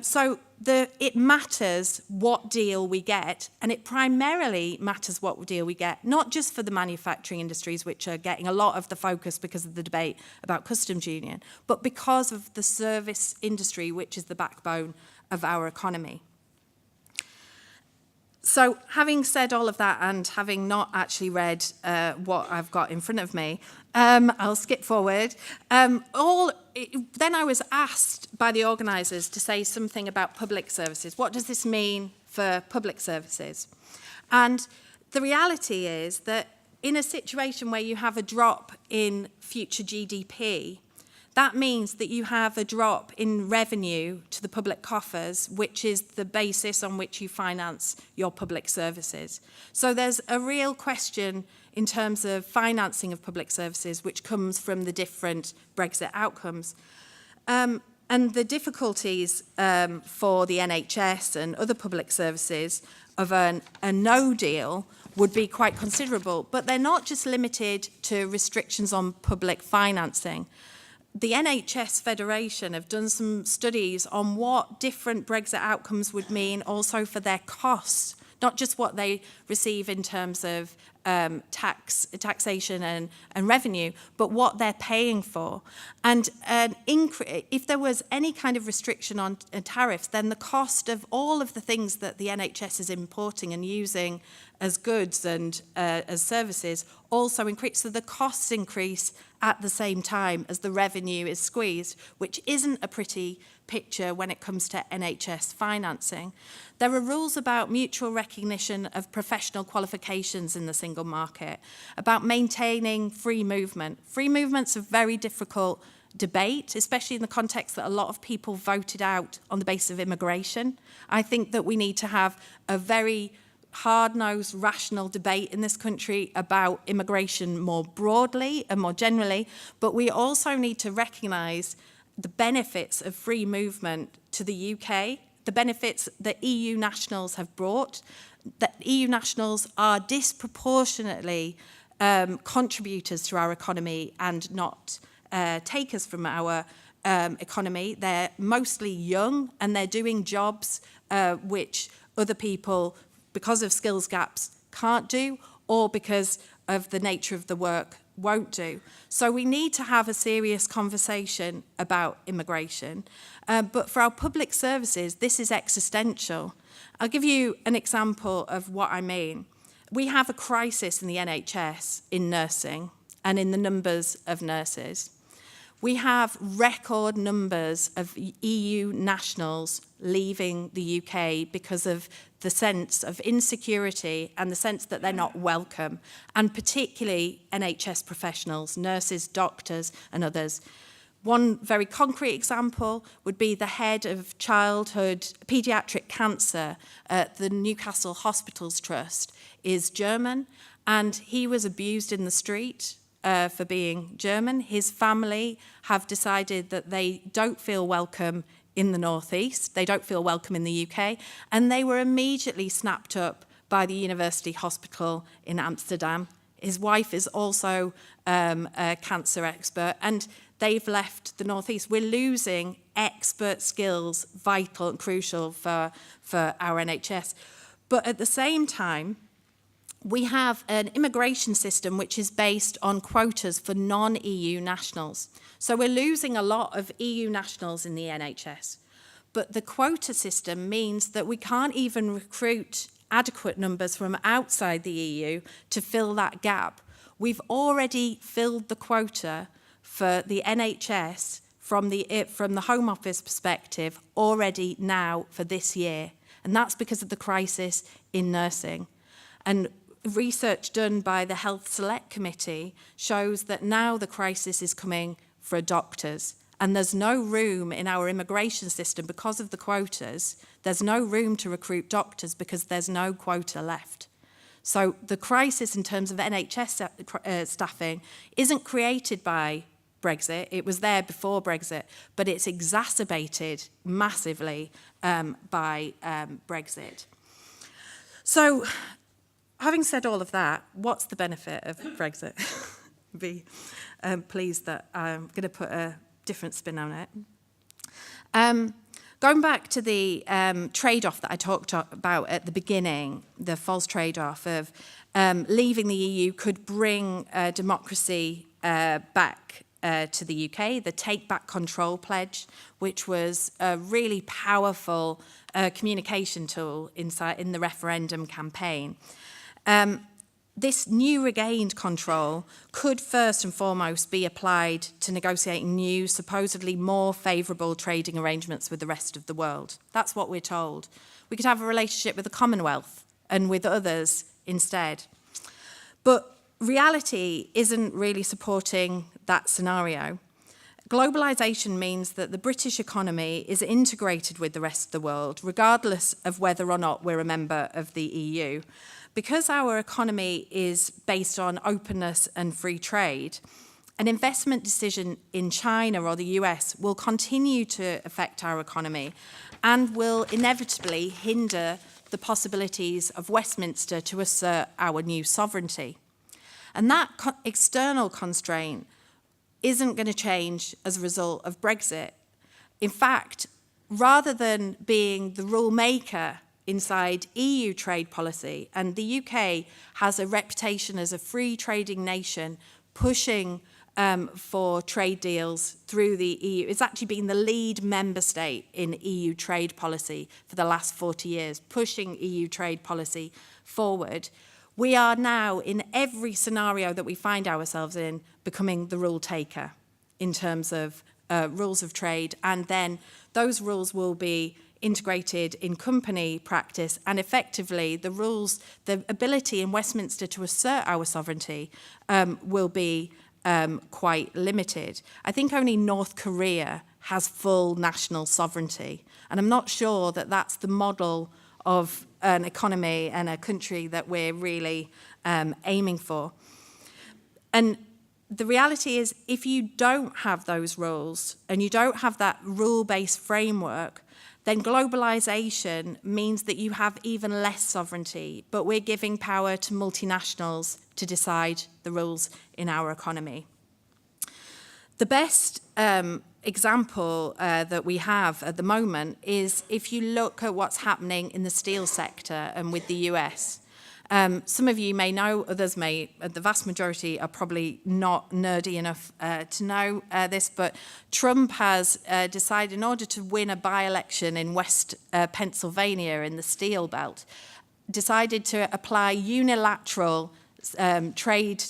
So it matters what deal we get, and it primarily matters what deal we get, not just for the manufacturing industries, which are getting a lot of the focus because of the debate about customs union, but because of the service industry, which is the backbone of our economy. So having said all of that and having not actually read what I've got in front of me, I'll skip forward. Then I was asked by the organisers to say something about public services. What does this mean for public services? And the reality is that in a situation where you have a drop in future GDP, that means that you have a drop in revenue to the public coffers, which is the basis on which you finance your public services. So there's a real question in terms of financing of public services, which comes from the different Brexit outcomes. And the difficulties for the NHS and other public services of a no deal would be quite considerable. But they're not just limited to restrictions on public financing. The NHS Federation have done some studies on what different Brexit outcomes would mean also for their costs, not just what they receive in terms of taxation and revenue, but what they're paying for. And if there was any kind of restriction on tariffs, then the cost of all of the things that the NHS is importing and using as goods and as services also increase. So the costs increase at the same time as the revenue is squeezed, which isn't a pretty picture when it comes to NHS financing. There are rules about mutual recognition of professional qualifications in the single market, about maintaining free movement. Free movement's a very difficult debate, especially in the context that a lot of people voted out on the basis of immigration. I think that we need to have a very hard-nosed, rational debate in this country about immigration more broadly and more generally, but we also need to recognise the benefits of free movement to the UK, the benefits that EU nationals have brought, that EU nationals are disproportionately contributors to our economy and not takers from our economy. They're mostly young and they're doing jobs which other people, because of skills gaps, can't do, or because of the nature of the work, won't do. So we need to have a serious conversation about immigration. But for our public services, this is existential. I'll give you an example of what I mean. We have a crisis in the NHS in nursing and in the numbers of nurses. We have record numbers of EU nationals leaving the UK because of the sense of insecurity and the sense that they're not welcome, and particularly NHS professionals, nurses, doctors, and others. One very concrete example would be the head of childhood paediatric cancer at the Newcastle Hospitals Trust is German, and he was abused in the street for being German. His family have decided that they don't feel welcome in the North East, they don't feel welcome in the UK, and they were immediately snapped up by the University Hospital in Amsterdam. His wife is also a cancer expert, and they've left the North East. We're losing expert skills, vital and crucial for our NHS. But at the same time, we have an immigration system which is based on quotas for non-EU nationals. So we're losing a lot of EU nationals in the NHS. But the quota system means that we can't even recruit adequate numbers from outside the EU to fill that gap. We've already filled the quota for the NHS from the Home Office perspective already now for this year. And that's because of the crisis in nursing. And research done by the Health Select Committee shows that now the crisis is coming for doctors. And there's no room in our immigration system because of the quotas. There's no room to recruit doctors because there's no quota left. So the crisis in terms of NHS staffing isn't created by Brexit. It was there before Brexit, but it's exacerbated massively by Brexit. So, having said all of that, what's the benefit of Brexit? Be pleased that I'm going to put a different spin on it. Going back to the trade-off that I talked about at the beginning, the false trade-off of leaving the EU could bring democracy back to the UK, the Take Back Control pledge, which was a really powerful communication tool in the referendum campaign. This new regained control could first and foremost be applied to negotiating new, supposedly more favourable trading arrangements with the rest of the world. That's what we're told. We could have a relationship with the Commonwealth and with others instead. But reality isn't really supporting that scenario. Globalisation means that the British economy is integrated with the rest of the world, regardless of whether or not we're a member of the EU. Because our economy is based on openness and free trade, an investment decision in China or the US will continue to affect our economy and will inevitably hinder the possibilities of Westminster to assert our new sovereignty. And that external constraint isn't going to change as a result of Brexit. In fact, rather than being the rule maker inside EU trade policy, and the UK has a reputation as a free trading nation pushing for trade deals through the EU. It's actually been the lead member state in EU trade policy for the last 40 years, pushing EU trade policy forward. We are now, in every scenario that we find ourselves in, becoming the rule taker in terms of rules of trade, and then those rules will be integrated in company practice, and effectively the rules, the ability in Westminster to assert our sovereignty will be quite limited. I think only North Korea has full national sovereignty, and I'm not sure that that's the model of an economy and a country that we're really aiming for. And the reality is, if you don't have those rules and you don't have that rule-based framework, then globalisation means that you have even less sovereignty, but we're giving power to multinationals to decide the rules in our economy. The best example that we have at the moment is if you look at what's happening in the steel sector and with the US. Some of you may know, others may, the vast majority are probably not nerdy enough to know this, but Trump has decided, in order to win a by-election in West Pennsylvania in the steel belt, decided to apply unilateral trade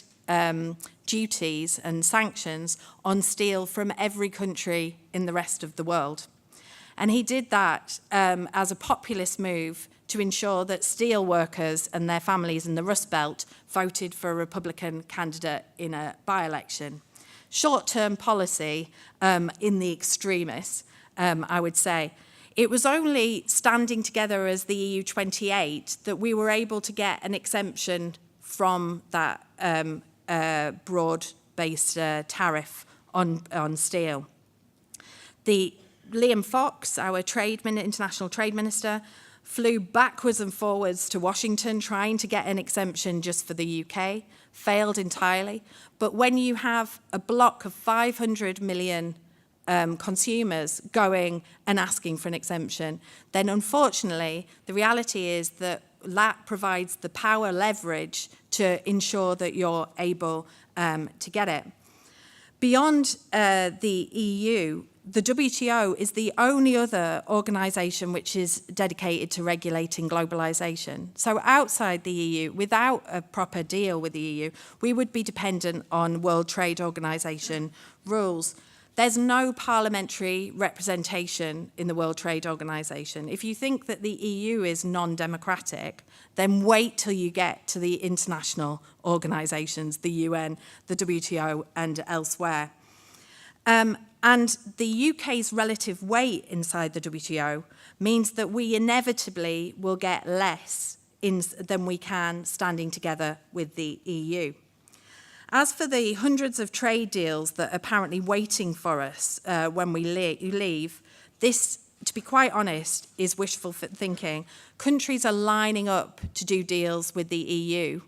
duties and sanctions on steel from every country in the rest of the world. And he did that as a populist move to ensure that steel workers and their families in the Rust Belt voted for a Republican candidate in a by-election. Short-term policy in the extremists, I would say. It was only standing together as the EU 28 that we were able to get an exemption from that broad-based tariff on steel. Liam Fox, our international trade minister, flew backwards and forwards to Washington trying to get an exemption just for the UK, failed entirely. But when you have a block of 500 million consumers going and asking for an exemption, then unfortunately the reality is that that provides the power leverage to ensure that you're able to get it. Beyond the EU, the WTO is the only other organisation which is dedicated to regulating globalisation. So outside the EU, without a proper deal with the EU, we would be dependent on World Trade Organisation rules. There's no parliamentary representation in the World Trade Organization. If you think that the EU is non-democratic, then wait till you get to the international organizations, the UN, the WTO, and elsewhere. And the UK's relative weight inside the WTO means that we inevitably will get less than we can standing together with the EU. As for the hundreds of trade deals that are apparently waiting for us when we leave, this, to be quite honest, is wishful thinking. Countries are lining up to do deals with the EU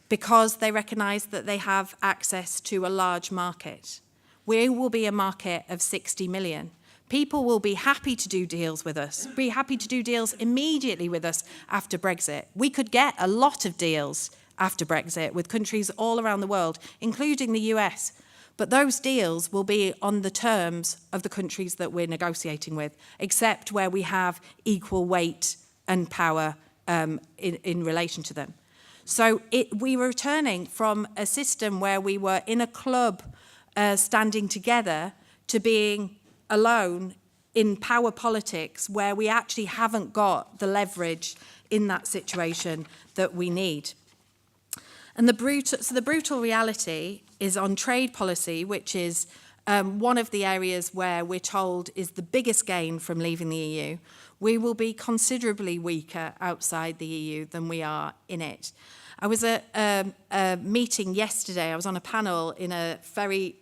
because they recognise that they have access to a large market. We will be a market of 60 million. People will be happy to do deals with us, be happy to do deals immediately with us after Brexit. We could get a lot of deals after Brexit with countries all around the world, including the US. But those deals will be on the terms of the countries that we're negotiating with, except where we have equal weight and power in relation to them. So we were returning from a system where we were in a club standing together to being alone in power politics where we actually haven't got the leverage in that situation that we need. And the brutal reality is on trade policy, which is one of the areas where we're told is the biggest gain from leaving the EU. We will be considerably weaker outside the EU than we are in it. I was at a meeting yesterday. I was on a panel in a very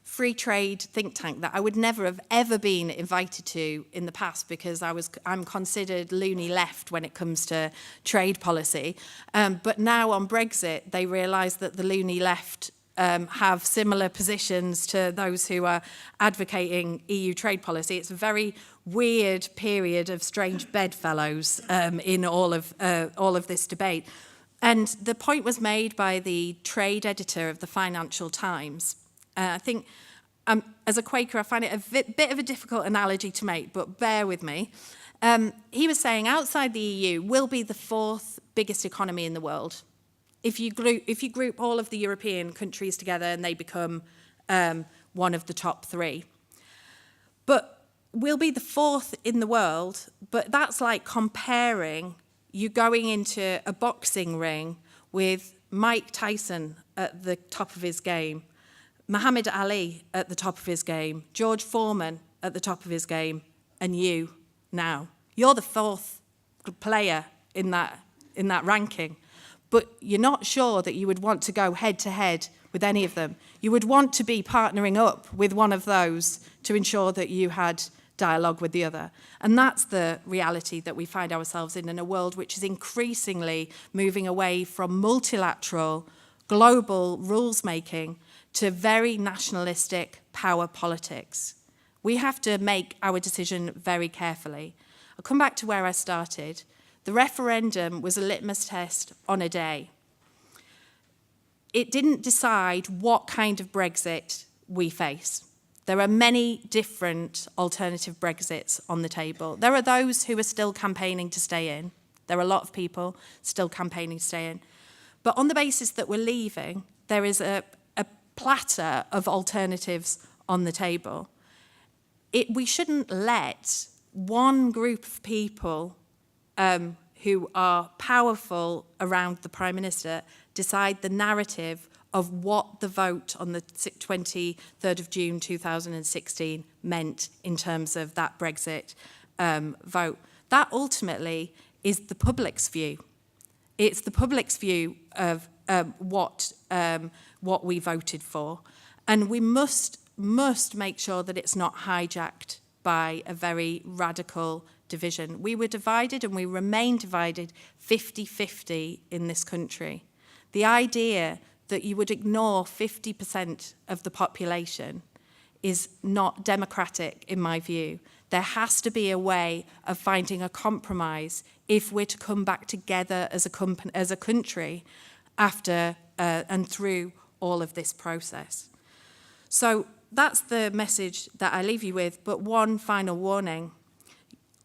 free trade think tank that I would never have ever been invited to in the past because I'm considered loony left when it comes to trade policy. But now on Brexit, they realise that the loony left have similar positions to those who are advocating EU trade policy. It's a very weird period of strange bedfellows in all of this debate. And the point was made by the trade editor of the Financial Times. I think, as a Quaker, I find it a bit of a difficult analogy to make, but bear with me. He was saying outside the EU, we'll be the fourth biggest economy in the world. If you group all of the European countries together and they become one of the top three. But we'll be the fourth in the world, but that's like comparing you going into a boxing ring with Mike Tyson at the top of his game, Muhammad Ali at the top of his game, George Foreman at the top of his game, and you now. You're the fourth player in that ranking, but you're not sure that you would want to go head-to-head with any of them. You would want to be partnering up with one of those to ensure that you had dialogue with the other. And that's the reality that we find ourselves in a world which is increasingly moving away from multilateral, global rules-making to very nationalistic power politics. We have to make our decision very carefully. I'll come back to where I started. The referendum was a litmus test on a day. It didn't decide what kind of Brexit we face. There are many different alternative Brexits on the table. There are those who are still campaigning to stay in. There are a lot of people still campaigning to stay in. But on the basis that we're leaving, there is a platter of alternatives on the table. We shouldn't let one group of people who are powerful around the Prime Minister decide the narrative of what the vote on the 23rd of June 2016 meant in terms of that Brexit vote. That ultimately is the public's view. It's the public's view of what we voted for. And we must make sure that it's not hijacked by a very radical division. We were divided and we remain divided 50-50 in this country. The idea that you would ignore 50% of the population is not democratic in my view. There has to be a way of finding a compromise if we're to come back together as a country after and through all of this process. So that's the message that I leave you with, but one final warning.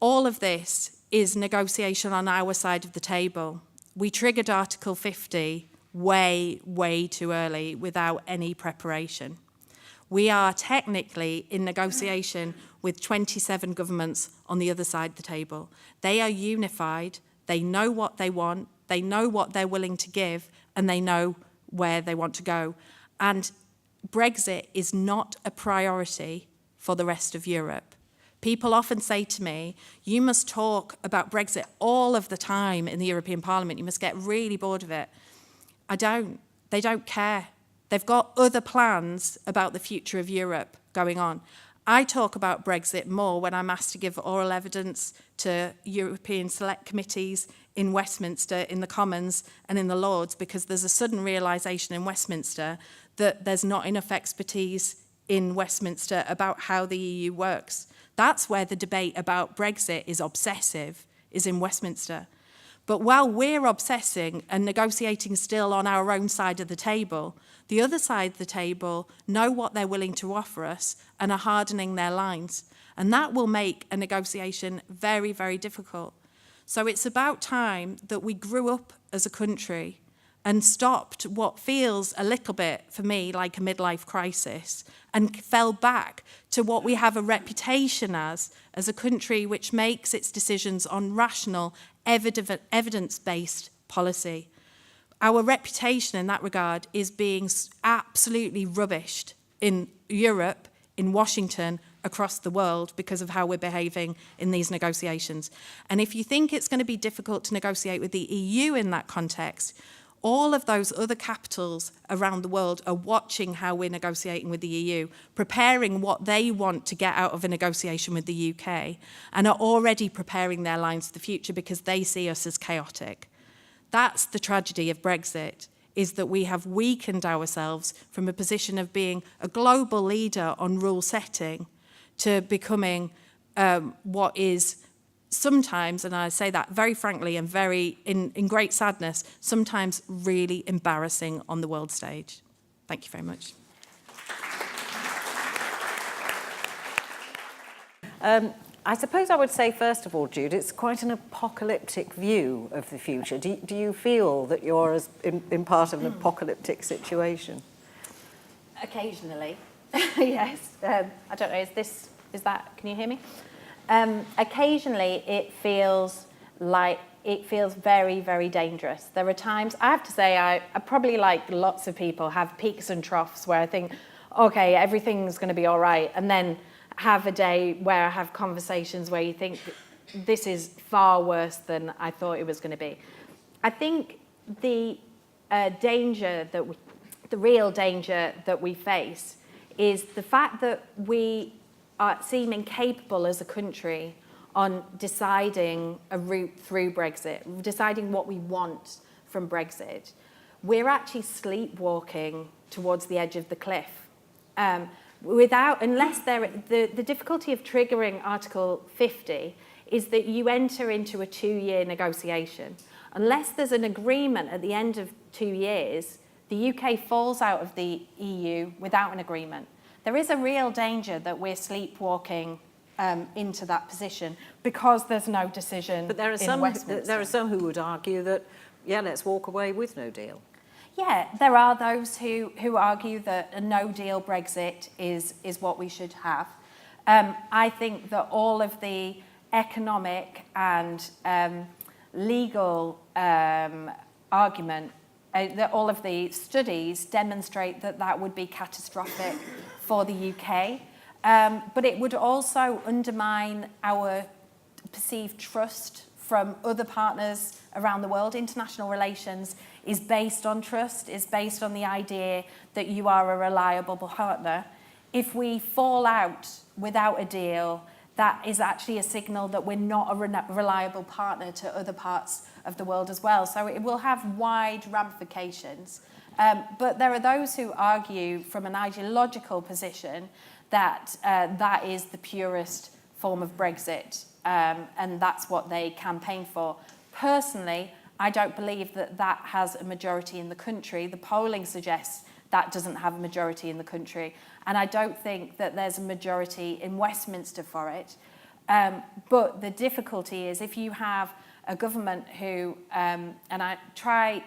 All of this is negotiation on our side of the table. We triggered Article 50 way too early without any preparation. We are technically in negotiation with 27 governments on the other side of the table. They are unified, they know what they want, they know what they're willing to give, and they know where they want to go. And Brexit is not a priority for the rest of Europe. People often say to me, you must talk about Brexit all of the time in the European Parliament. You must get really bored of it. I don't. They don't care. They've got other plans about the future of Europe going on. I talk about Brexit more when I'm asked to give oral evidence to European select committees in Westminster, in the Commons and in the Lords, because there's a sudden realisation in Westminster that there's not enough expertise in Westminster about how the EU works. That's where the debate about Brexit is obsessive, is in Westminster. But while we're obsessing and negotiating still on our own side of the table, the other side of the table know what they're willing to offer us and are hardening their lines. And that will make a negotiation very, very difficult. So it's about time that we grew up as a country and stopped what feels a little bit, for me, like a midlife crisis, and fell back to what we have a reputation as a country which makes its decisions on rational, evidence-based policy. Our reputation in that regard is being absolutely rubbished in Europe, in Washington, across the world because of how we're behaving in these negotiations. And if you think it's going to be difficult to negotiate with the EU in that context, all of those other capitals around the world are watching how we're negotiating with the EU, preparing what they want to get out of a negotiation with the UK, and are already preparing their lines for the future because they see us as chaotic. That's the tragedy of Brexit, is that we have weakened ourselves from a position of being a global leader on rule setting to becoming what is sometimes, and I say that very frankly and very in great sadness, sometimes really embarrassing on the world stage. Thank you very much. I suppose I would say, first of all, Jude, it's quite an apocalyptic view of the future. Do you feel that you're in part of an apocalyptic situation? Occasionally, yes. I don't know, can you hear me? Occasionally it feels very, very dangerous. There are times, I have to say, I probably, like lots of people, have peaks and troughs where I think, okay, everything's going to be all right, and then have a day where I have conversations where you think, this is far worse than I thought it was going to be. I think the real danger that we face is the fact that we seem incapable as a country on deciding a route through Brexit, deciding what we want from Brexit. We're actually sleepwalking towards the edge of the cliff. The difficulty of triggering Article 50 is that you enter into a 2-year negotiation. Unless there's an agreement at the end of 2 years, the UK falls out of the EU without an agreement. There is a real danger that we're sleepwalking into that position because there's no decision. But there are some who would argue that, yeah, let's walk away with no deal. Yeah, there are those who argue that a no-deal Brexit is what we should have. I think that all of the economic and legal argument, that all of the studies demonstrate that would be catastrophic for the UK. But it would also undermine our perceived trust from other partners around the world. International relations is based on trust, is based on the idea that you are a reliable partner. If we fall out without a deal, that is actually a signal that we're not a reliable partner to other parts of the world as well. So it will have wide ramifications. But there are those who argue from an ideological position that that is the purest form of Brexit, and that's what they campaign for. Personally, I don't believe that has a majority in the country. The polling suggests that doesn't have a majority in the country, and I don't think that there's a majority in Westminster for it. But the difficulty is if you have a government who, and I try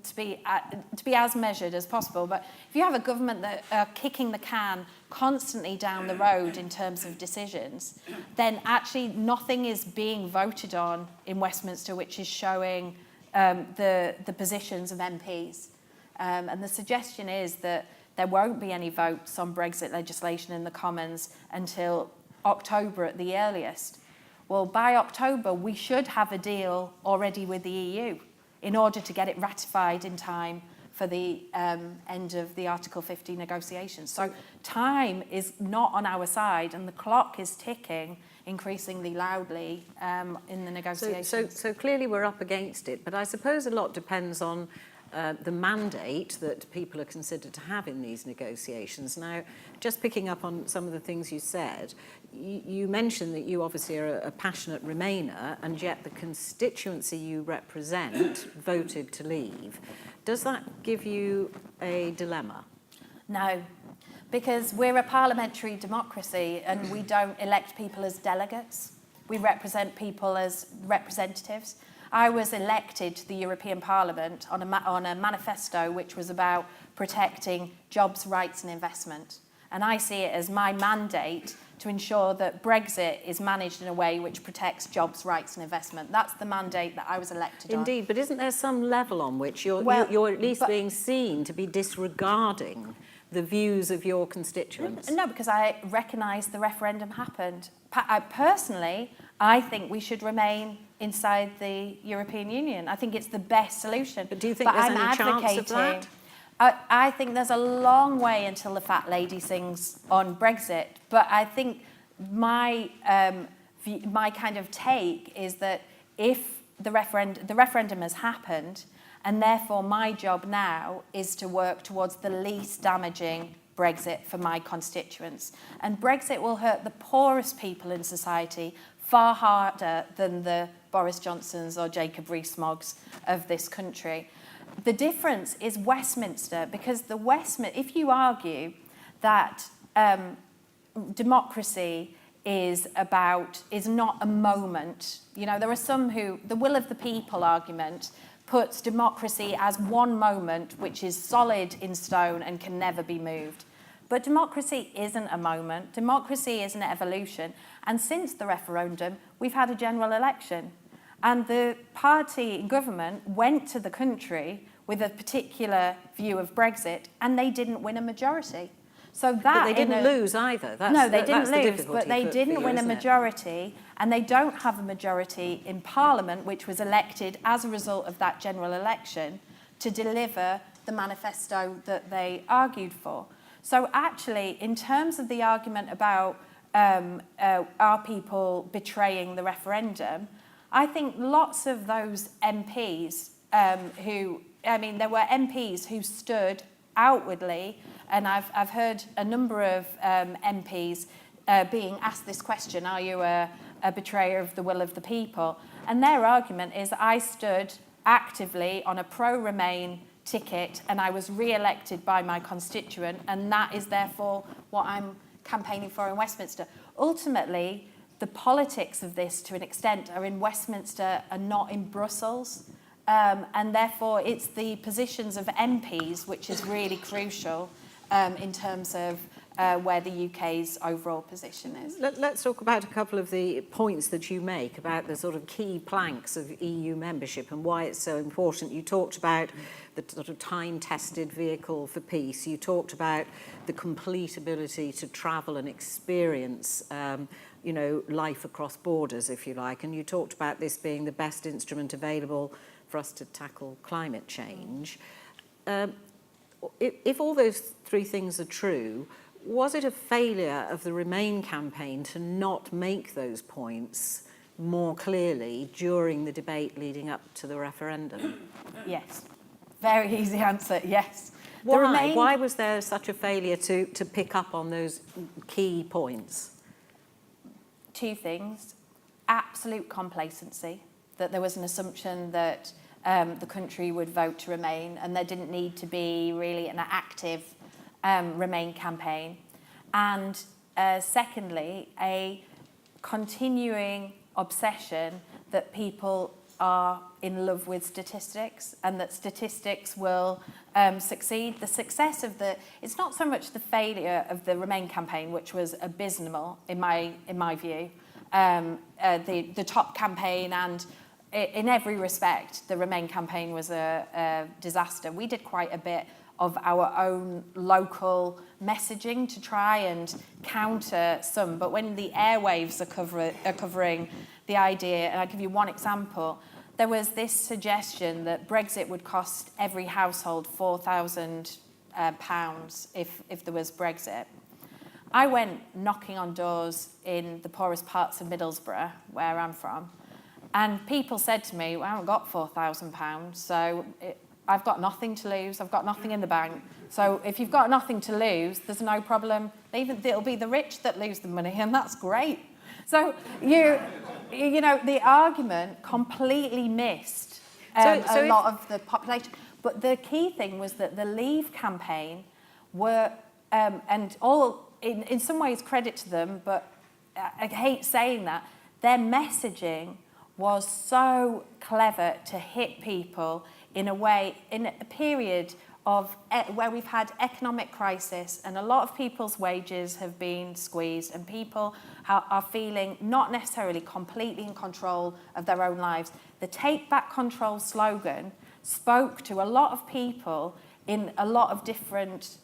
to be as measured as possible. But if you have a government that are kicking the can constantly down the road in terms of decisions, then actually nothing is being voted on in Westminster which is showing the positions of MPs. And the suggestion is that there won't be any votes on Brexit legislation in the Commons until October at the earliest. Well, by October, we should have a deal already with the EU in order to get it ratified in time for the end of the Article 50 negotiations. So time is not on our side, and the clock is ticking increasingly loudly in the negotiations. So clearly we're up against it, but I suppose a lot depends on the mandate that people are considered to have in these negotiations. Now, just picking up on some of the things you said, you mentioned that you obviously are a passionate Remainer, and yet the constituency you represent voted to leave. Does that give you a dilemma? No, because we're a parliamentary democracy and we don't elect people as delegates. We represent people as representatives. I was elected to the European Parliament on a manifesto which was about protecting jobs, rights and investment. And I see it as my mandate to ensure that Brexit is managed in a way which protects jobs, rights and investment. That's the mandate that I was elected on. Indeed, but isn't there some level on which you're at least being seen to be disregarding the views of your constituents? No, because I recognise the referendum happened. Personally, I think we should remain inside the European Union. I think it's the best solution. But do you think there's any chance of that? I think there's a long way until the fat lady sings on Brexit. But I think my kind of take is that if the referendum has happened, and therefore my job now is to work towards the least damaging Brexit for my constituents. And Brexit will hurt the poorest people in society far harder than the Boris Johnsons or Jacob Rees-Moggs of this country. The difference is Westminster, because if you argue that democracy is not a moment, there are some who, the will of the people argument puts democracy as one moment which is solid in stone and can never be moved. But democracy isn't a moment. Democracy is an evolution. And since the referendum, we've had a general election. And the party in government went to the country with a particular view of Brexit, and they didn't win a majority. So that but they didn't lose either. They didn't lose, but they didn't win a majority, and they don't have a majority in Parliament, which was elected as a result of that general election, to deliver the manifesto that they argued for. So actually, in terms of the argument about are people betraying the referendum, I think lots of those MPs there were MPs who stood outwardly, and I've heard a number of MPs being asked this question, are you a betrayer of the will of the people? And their argument is I stood actively on a pro-Remain ticket and I was re-elected by my constituent, and that is therefore what I'm campaigning for in Westminster. Ultimately, the politics of this, to an extent, are in Westminster and not in Brussels. And therefore, it's the positions of MPs which is really crucial in terms of where the UK's overall position is. Let's talk about a couple of the points that you make about the sort of key planks of EU membership and why it's so important. You talked about the sort of time-tested vehicle for peace. You talked about the complete ability to travel and experience life across borders, if you like. And you talked about this being the best instrument available for us to tackle climate change. If all those three things are true, was it a failure of the Remain campaign to not make those points more clearly during the debate leading up to the referendum? Yes. Very easy answer, yes. Why? Why was there such a failure to pick up on those key points? Two things. Absolute complacency, that there was an assumption that the country would vote to Remain and there didn't need to be really an active Remain campaign. And secondly, a continuing obsession that people are in love with statistics and that statistics will succeed. The success of it's not so much the failure of the Remain campaign, which was abysmal in my view, the top campaign, and in every respect, the Remain campaign was a disaster. We did quite a bit of our own local messaging to try and counter some. But when the airwaves are covering the idea, and I'll give you one example, there was this suggestion that Brexit would cost every household £4,000 if there was Brexit. I went knocking on doors in the poorest parts of Middlesbrough, where I'm from, and people said to me, well, I haven't got £4,000, so I've got nothing to lose, I've got nothing in the bank. So if you've got nothing to lose, there's no problem. It'll be the rich that lose the money, and that's great. So you know, the argument completely missed a lot of the population. But the key thing was that the Leave campaign were, and all in some ways credit to them, but I hate saying that, their messaging was so clever to hit people in a way, in a period of where we've had economic crisis and a lot of people's wages have been squeezed and people are feeling not necessarily completely in control of their own lives. The Take Back Control slogan spoke to a lot of people in a lot of different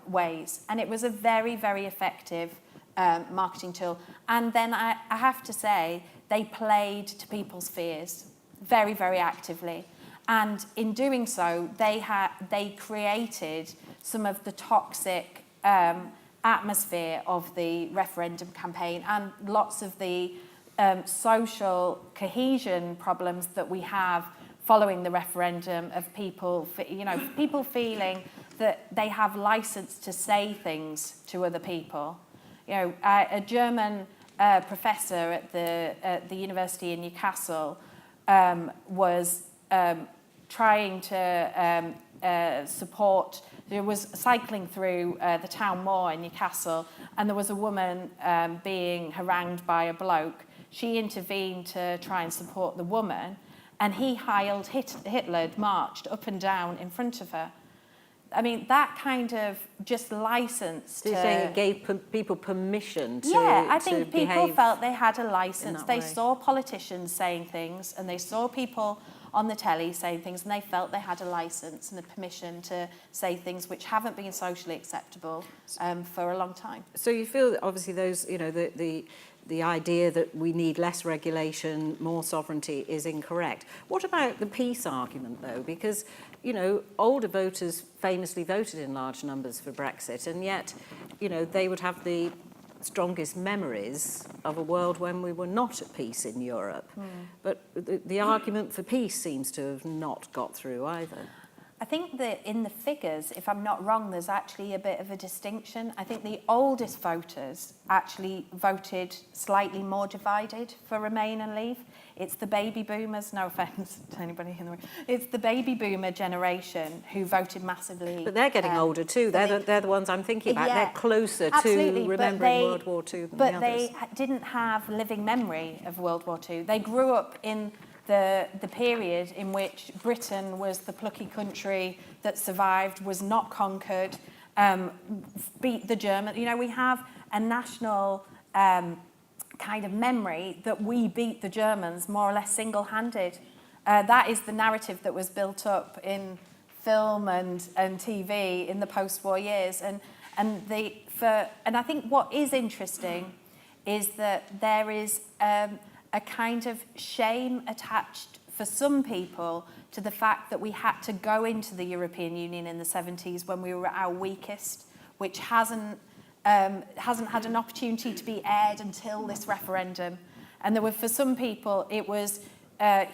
ways, and it was a very, very effective marketing tool. And then I have to say, they played to people's fears very, very actively. And in doing so, they created some of the toxic atmosphere of the referendum campaign and lots of the social cohesion problems that we have following the referendum of people, people feeling that they have license to say things to other people. A German professor at the university in Newcastle was trying to support. There was cycling through the town moor in Newcastle, and there was a woman being harangued by a bloke. She intervened to try and support the woman, and he Heiled Hitler marched up and down in front of her. I mean, that kind of just license to... So you're saying it gave people permission to Yeah, I think people behave felt they had a license. They way. saw politicians saying things, and they saw people on the telly saying things, and they felt they had a license and a permission to say things which haven't been socially acceptable for a long time. So you feel that obviously those, the idea that we need less regulation, more sovereignty is incorrect. What about the peace argument, though? Because, older voters famously voted in large numbers for Brexit, and yet, they would have the strongest memories of a world when we were not at peace in Europe. But the argument for peace seems to have not got through either. I think that in the figures, if I'm not wrong, there's actually a bit of a distinction. I think the oldest voters actually voted slightly more divided for Remain and Leave. It's the baby boomers, no offence to anybody in the room, it's the baby boomer generation who voted massively. But they're getting older too. They're the ones I'm thinking about. Yeah, they're closer absolutely, to remembering World War II than the others. But they didn't have living memory of World War II. They grew up in the period in which Britain was the plucky country that survived, was not conquered, beat the Germans. We have a national kind of memory that we beat the Germans more or less single-handed. That is the narrative that was built up in film and TV in the post-war years. And I think what is interesting is that there is a kind of shame attached for some people to the fact that we had to go into the European Union in the 70s when we were at our weakest, which hasn't had an opportunity to be aired until this referendum. And for some people, it was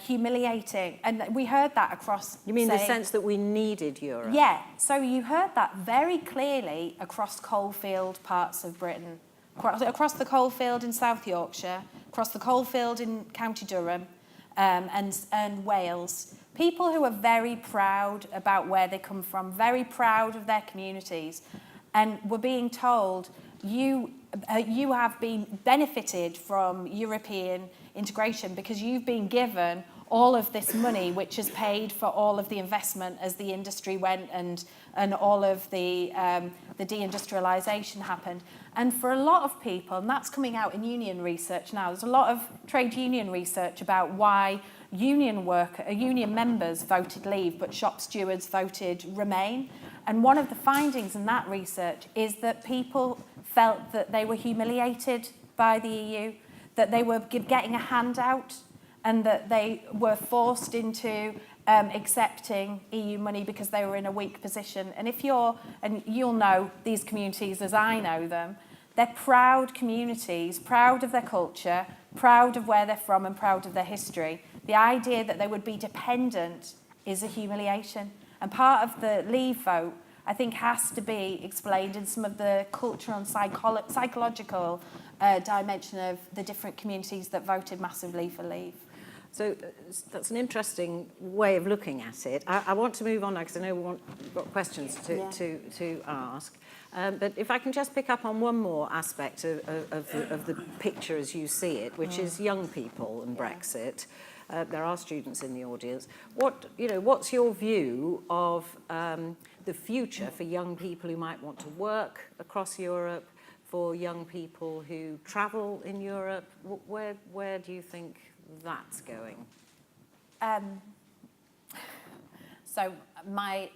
humiliating. And we heard that across... You mean the sense that we needed Europe? Yeah. So you heard that very clearly across coalfield parts of Britain, across the coalfield in South Yorkshire, across the coalfield in County Durham and Wales. People who are very proud about where they come from, very proud of their communities, and were being told, you have been benefited from European integration because you've been given all of this money, which has paid for all of the investment as the industry went and all of the deindustrialisation happened. And for a lot of people, and that's coming out in union research now, there's a lot of trade union research about why union members voted leave, but shop stewards voted remain. And one of the findings in that research is that people felt that they were humiliated by the EU, that they were getting a handout, and that they were forced into accepting EU money because they were in a weak position. And you'll know these communities as I know them, they're proud communities, proud of their culture, proud of where they're from and proud of their history. The idea that they would be dependent is a humiliation. And part of the leave vote, I think, has to be explained in some of the cultural and psychological dimension of the different communities that voted massively for leave. So that's an interesting way of looking at it. I want to move on now because I know we've got questions to ask. But if I can just pick up on one more aspect of the picture as you see it, which is young people and Brexit. There are students in the audience. What's your view of the future for young people who might want to work across Europe, for young people who travel in Europe? Where do you think that's going? So my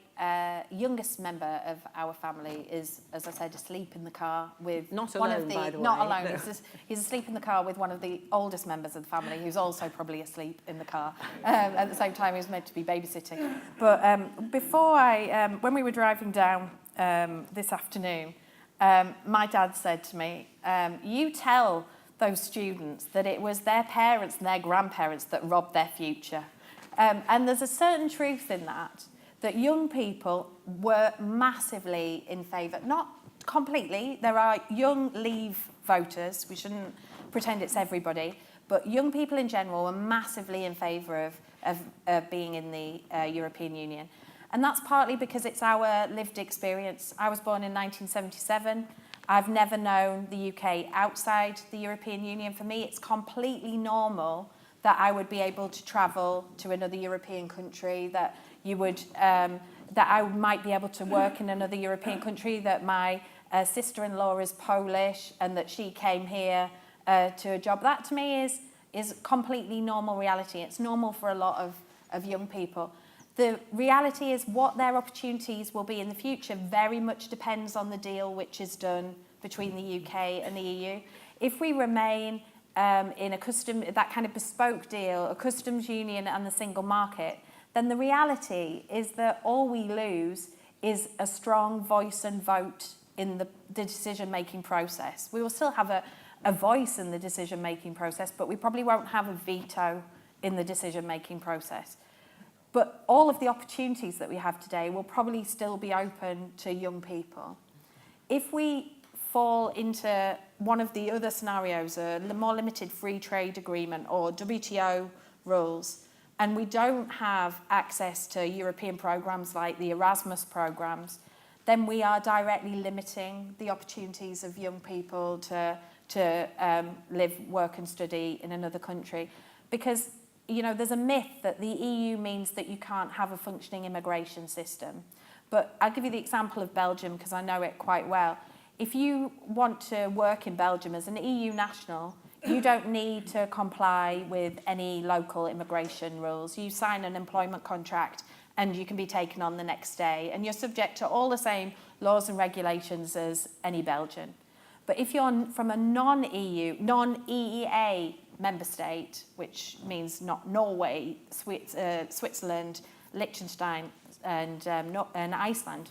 youngest member of our family is, as I said, asleep in the car with not one alone, of the... by the way. Not alone. He's asleep in the car with one of the oldest members of the family, who's also probably asleep in the car. At the same time, he was meant to be babysitting. But when we were driving down this afternoon, my dad said to me, you tell those students that it was their parents and their grandparents that robbed their future. And there's a certain truth in that young people were massively in favour. Not completely. There are young leave voters. We shouldn't pretend it's everybody. But young people in general were massively in favour of being in the European Union. And that's partly because it's our lived experience. I was born in 1977. I've never known the UK outside the European Union. For me, it's completely normal that I would be able to travel to another European country, that I might be able to work in another European country, that my sister-in-law is Polish and that she came here to a job. That to me is completely normal reality. It's normal for a lot of young people. The reality is what their opportunities will be in the future very much depends on the deal which is done between the UK and the EU. If we remain in that kind of bespoke deal, a customs union and the single market, then the reality is that all we lose is a strong voice and vote in the decision-making process. We will still have a voice in the decision-making process, but we probably won't have a veto in the decision-making process. But all of the opportunities that we have today will probably still be open to young people. If we fall into one of the other scenarios, a more limited free trade agreement or WTO rules, and we don't have access to European programs like the Erasmus programs, then we are directly limiting the opportunities of young people to live, work and study in another country. Because there's a myth that the EU means that you can't have a functioning immigration system. But I'll give you the example of Belgium because I know it quite well. If you want to work in Belgium as an EU national, you don't need to comply with any local immigration rules. You sign an employment contract and you can be taken on the next day. And you're subject to all the same laws and regulations as any Belgian. But if you're from a non-EU, non-EEA member state, which means not Norway, Switzerland, Liechtenstein, and Iceland,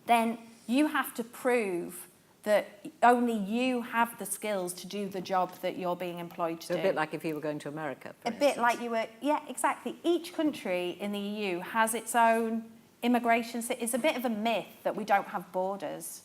then you have to prove that only you have the skills to do the job that you're being employed to do. A bit like if you were going to America. A bit like you were, yeah, exactly. Each country in the EU has its own immigration. It's a bit of a myth that we don't have borders.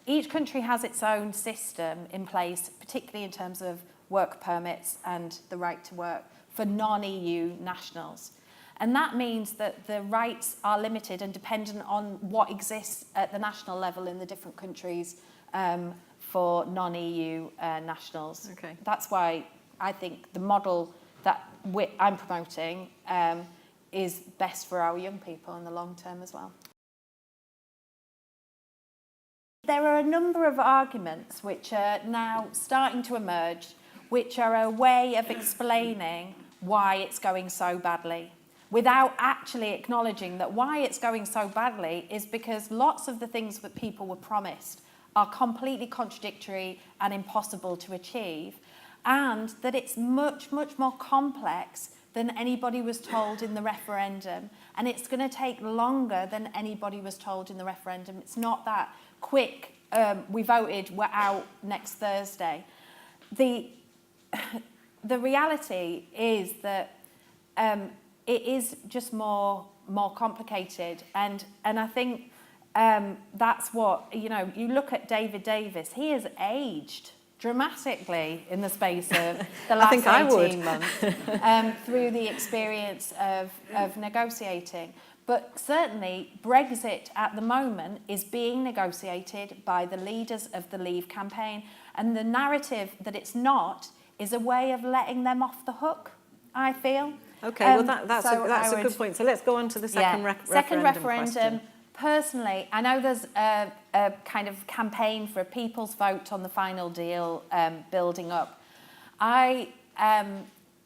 Each country has its own system in place, particularly in terms of work permits and the right to work for non-EU nationals. And that means that the rights are limited and dependent on what exists at the national level in the different countries for non-EU nationals. Okay. That's why I think the model that I'm promoting is best for our young people in the long term as well. There are a number of arguments which are now starting to emerge, which are a way of explaining why it's going so badly, without actually acknowledging that why it's going so badly is because lots of the things that people were promised are completely contradictory and impossible to achieve, and that it's much, much more complex than anybody was told in the referendum, and it's going to take longer than anybody was told in the referendum. It's not that quick, we voted, we're out next Thursday. The reality is that it is just more complicated, and I think that's what, you know, you look at David Davis, he has aged dramatically in the space of the last 18 months through the experience of negotiating. But certainly Brexit at the moment is being negotiated by the leaders of the Leave campaign, and the narrative that it's not is a way of letting them off the hook, I feel. Okay, well that's a good point. So let's go on to the second referendum question. Personally, I know there's a kind of campaign for a people's vote on the final deal building up.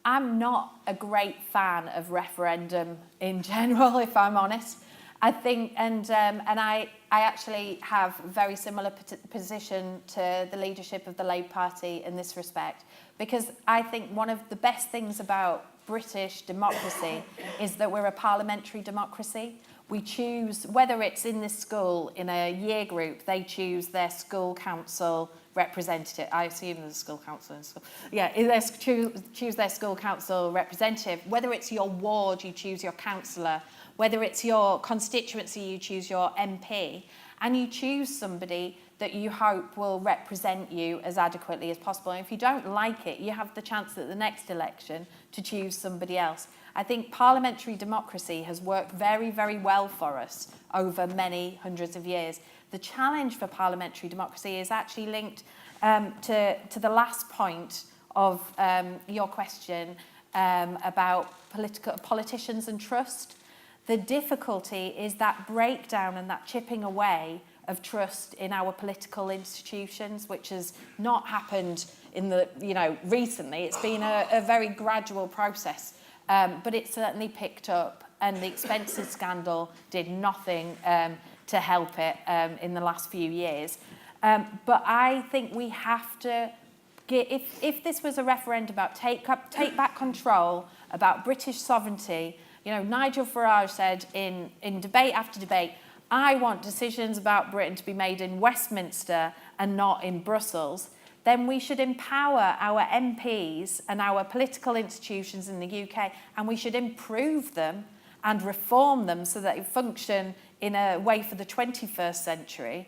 I'm not a great fan of referendum in general, if I'm honest. I think, and I actually have a very similar position to the leadership of the Labour Party in this respect, because I think one of the best things about British democracy is that we're a parliamentary democracy. We choose, whether it's in this school, in a year group, they choose their school council representative. I assume there's a school council in school. Yeah, they choose their school council representative. Whether it's your ward, you choose your councillor. Whether it's your constituency, you choose your MP. And you choose somebody that you hope will represent you as adequately as possible. And if you don't like it, you have the chance at the next election to choose somebody else. I think parliamentary democracy has worked very, very well for us over many hundreds of years. The challenge for parliamentary democracy is actually linked to the last point of your question about politicians and trust. The difficulty is that breakdown and that chipping away of trust in our political institutions, which has not happened in the, recently. It's been a very gradual process. But it certainly picked up, and the expenses scandal did nothing to help it in the last few years. But I think we have to get, if this was a referendum about take back control, about British sovereignty, Nigel Farage said in debate after debate, I want decisions about Britain to be made in Westminster and not in Brussels. Then we should empower our MPs and our political institutions in the UK, and we should improve them and reform them so that they function in a way for the 21st century,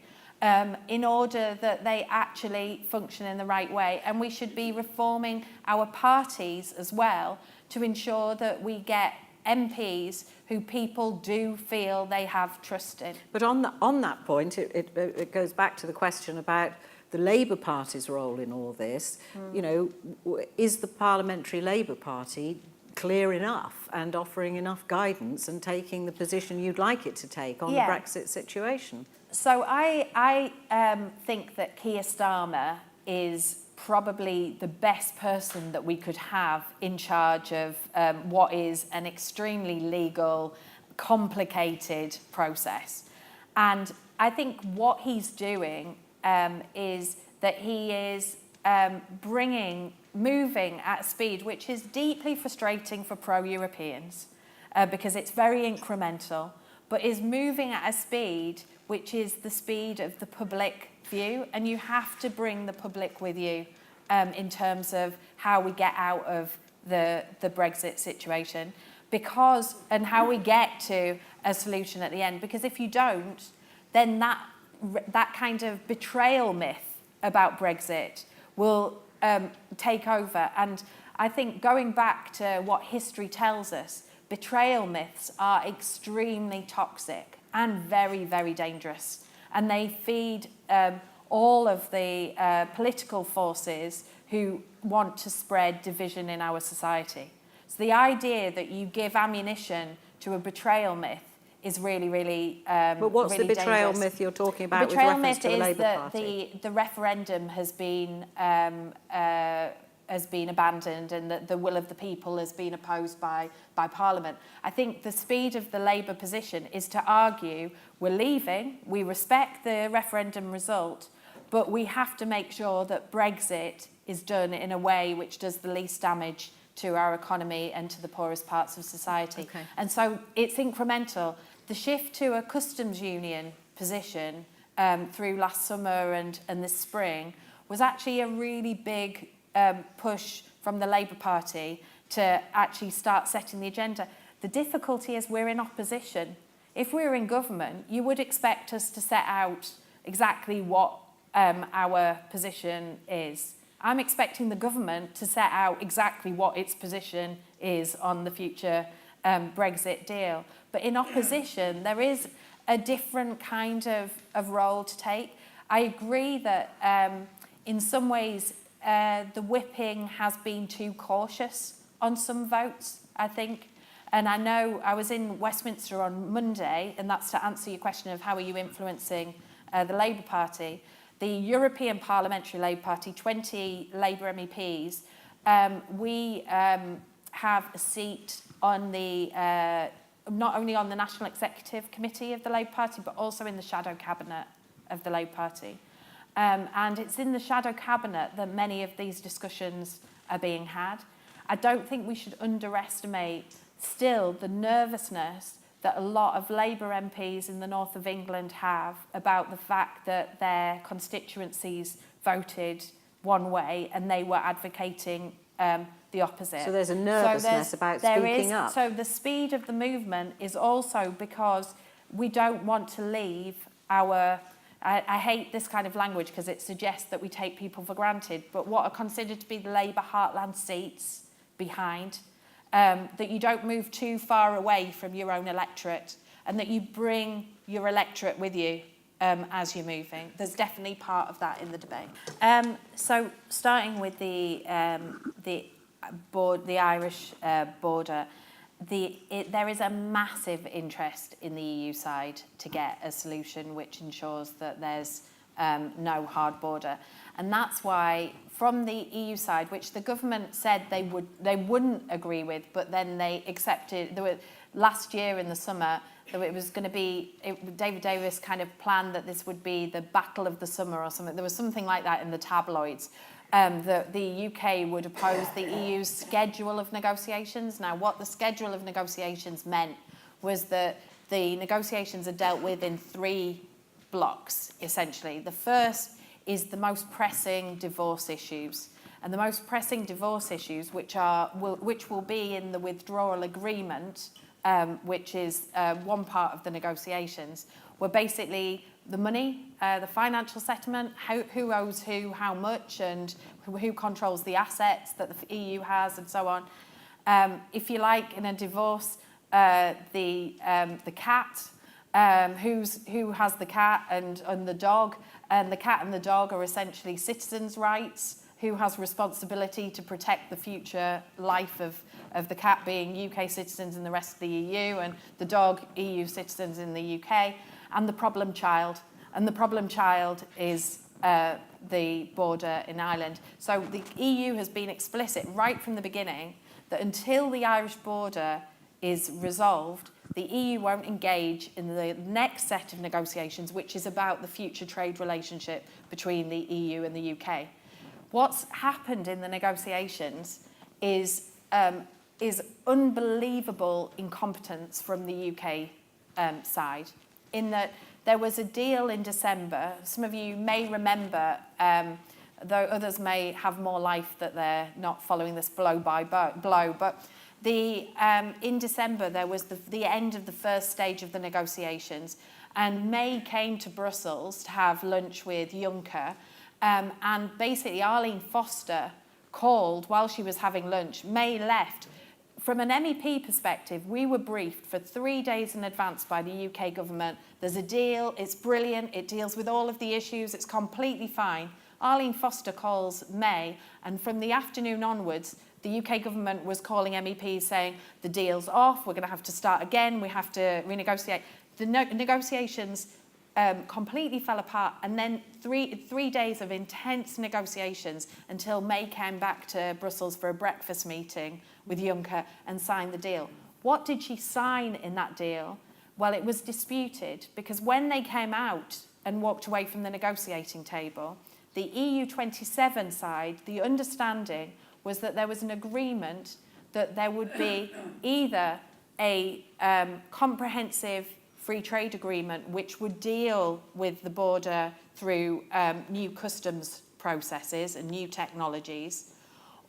in order that they actually function in the right way. And we should be reforming our parties as well to ensure that we get MPs who people do feel they have trust in. But on that point, it goes back to the question about the Labour Party's role in all this. Is the Parliamentary Labour Party clear enough and offering enough guidance and taking the position you'd like it to take on the Brexit situation? So I think that Keir Starmer is probably the best person that we could have in charge of what is an extremely legal, complicated process. And I think what he's doing is that he is moving at a speed which is deeply frustrating for pro-Europeans because it's very incremental, but is moving at a speed which is the speed of the public view, and you have to bring the public with you in terms of how we get out of the Brexit situation, and how we get to a solution at the end, because if you don't, then that kind of betrayal myth about Brexit will take over. And I think going back to what history tells us, betrayal myths are extremely toxic and very, very dangerous. And they feed all of the political forces who want to spread division in our society. So the idea that you give ammunition to a betrayal myth is really, really But what's really the betrayal dangerous. myth you're talking about with Betrayal reference myth to the is Labour that Party? the referendum has been abandoned and that the will of the people has been opposed by Parliament. I think the speed of the Labour position is to argue we're leaving, we respect the referendum result, but we have to make sure that Brexit is done in a way which does the least damage to our economy and to the poorest parts of society. Okay. And so it's incremental. The shift to a customs union position through last summer and this spring was actually a really big push from the Labour Party to actually start setting the agenda. The difficulty is we're in opposition. If we were in government, you would expect us to set out exactly what our position is. I'm expecting the government to set out exactly what its position is on the future Brexit deal. But in opposition, there is a different kind of role to take. I agree that in some ways the whipping has been too cautious on some votes, I think. And I know I was in Westminster on Monday, and that's to answer your question of how are you influencing the Labour Party. The European Parliamentary Labour Party, 20 Labour MEPs, we have a seat on the, not only on the National Executive Committee of the Labour Party, but also in the Shadow Cabinet of the Labour Party. And it's in the Shadow Cabinet that many of these discussions are being had. I don't think we should underestimate still the nervousness that a lot of Labour MPs in the north of England have about the fact that their constituencies voted one way and they were advocating the opposite. So there's a nervousness about speaking up. So the speed of the movement is also because we don't want to leave our... I hate this kind of language because it suggests that we take people for granted, but what are considered to be the Labour heartland seats behind, that you don't move too far away from your own electorate and that you bring your electorate with you as you're moving. There's definitely part of that in the debate. So starting with the Irish border, there is a massive interest in the EU side to get a solution which ensures that there's no hard border. And that's why from the EU side, which the government said they wouldn't agree with, but then they accepted, last year in the summer, that it was going to be, David Davis kind of planned that this would be the battle of the summer or something. There was something like that in the tabloids. That the UK would oppose the EU's schedule of negotiations. Now, what the schedule of negotiations meant was that the negotiations are dealt with in 3 blocks, essentially. The first is the most pressing divorce issues. And the most pressing divorce issues, which will be in the withdrawal agreement, which is one part of the negotiations, were basically the money, the financial settlement, who owes who, how much, and who controls the assets that the EU has, and so on. If you like, in a divorce, the cat, who has the cat and the dog, and the cat and the dog are essentially citizens' rights. Who has responsibility to protect the future life of the cat being UK citizens in the rest of the EU, and the dog EU citizens in the UK, and the problem child. And the problem child is the border in Ireland. So the EU has been explicit right from the beginning that until the Irish border is resolved, the EU won't engage in the next set of negotiations, which is about the future trade relationship between the EU and the UK. What's happened in the negotiations is unbelievable incompetence from the UK side, in that there was a deal in December. Some of you may remember, though others may have more life that they're not following this blow by blow, but in December there was the end of the first stage of the negotiations, and May came to Brussels to have lunch with Juncker. And basically Arlene Foster called while she was having lunch. May left. From an MEP perspective, we were briefed for 3 days in advance by the UK government. There's a deal, it's brilliant, it deals with all of the issues, it's completely fine. Arlene Foster calls May, and from the afternoon onwards, the UK government was calling MEPs saying the deal's off, we're going to have to start again, we have to renegotiate. The negotiations completely fell apart, and then three days of intense negotiations until May came back to Brussels for a breakfast meeting with Juncker and signed the deal. What did she sign in that deal? Well, it was disputed, because when they came out and walked away from the negotiating table, the EU 27 side, the understanding was that there was an agreement that there would be either a comprehensive free trade agreement which would deal with the border through new customs processes and new technologies,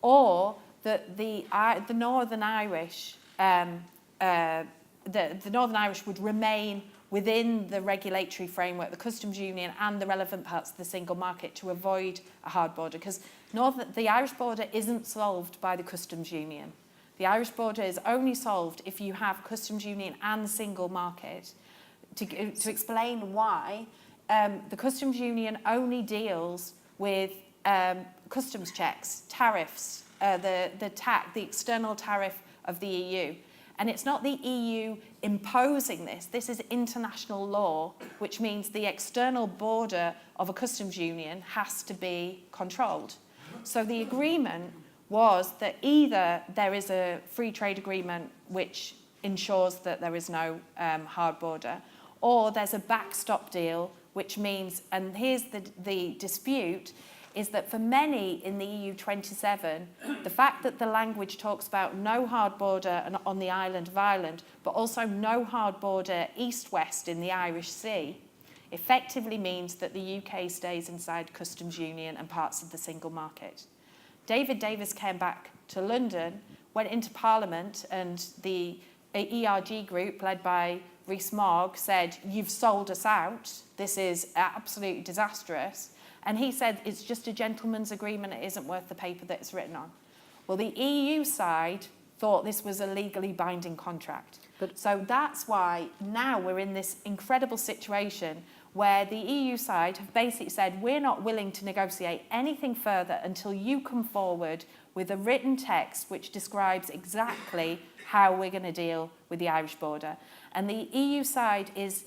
or that the Northern Irish the Northern Irish would remain within the regulatory framework, the customs union and the relevant parts of the single market to avoid a hard border, because the Irish border isn't solved by the customs union. The Irish border is only solved if you have customs union and single market. To explain why, the customs union only deals with customs checks, tariffs, the external tariff of the EU. And it's not the EU imposing this. This is international law, which means the external border of a customs union has to be controlled. So the agreement was that either there is a free trade agreement which ensures that there is no hard border, or there's a backstop deal, which means, and here's the dispute, is that for many in the EU 27, the fact that the language talks about no hard border on the island of Ireland, but also no hard border east-west in the Irish Sea, effectively means that the UK stays inside customs union and parts of the single market. David Davis came back to London, went into Parliament, and the ERG group led by Rees-Mogg said, "You've sold us out. This is absolutely disastrous." And he said, "It's just a gentleman's agreement. It isn't worth the paper that it's written on." Well, the EU side thought this was a legally binding contract. So that's why now we're in this incredible situation where the EU side have basically said, we're not willing to negotiate anything further until you come forward with a written text which describes exactly how we're going to deal with the Irish border. And the EU side is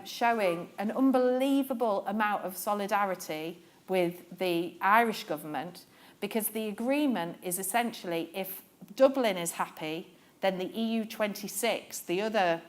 showing an unbelievable amount of solidarity with the Irish government, because the agreement is essentially, if Dublin is happy, then the EU 26, the other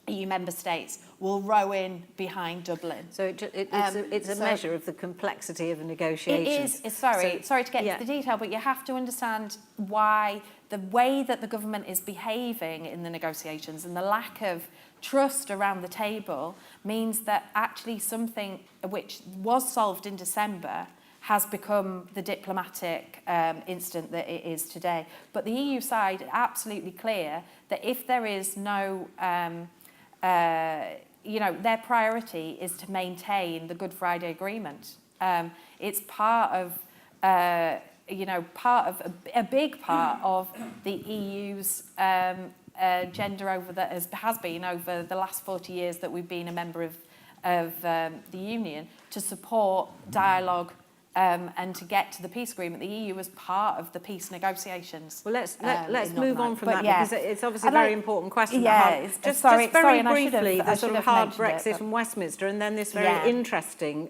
EU member states, will row in behind Dublin. So it's a measure of the complexity of the negotiations. It is. Sorry to get into the detail, but you have to understand why the way that the government is behaving in the negotiations and the lack of trust around the table means that actually something which was solved in December has become the diplomatic incident that it is today. But the EU side are absolutely clear that if there is no, their priority is to maintain the Good Friday Agreement. It's part of, a big part of the EU's agenda has been over the last 40 years that we've been a member of the Union, to support dialogue and to get to the peace agreement. The EU was part of the peace negotiations. Well, let's move on from that, yeah, because it's obviously a very important question. Yeah, just very briefly, the sort of hard Brexit from Westminster, and then this very interesting,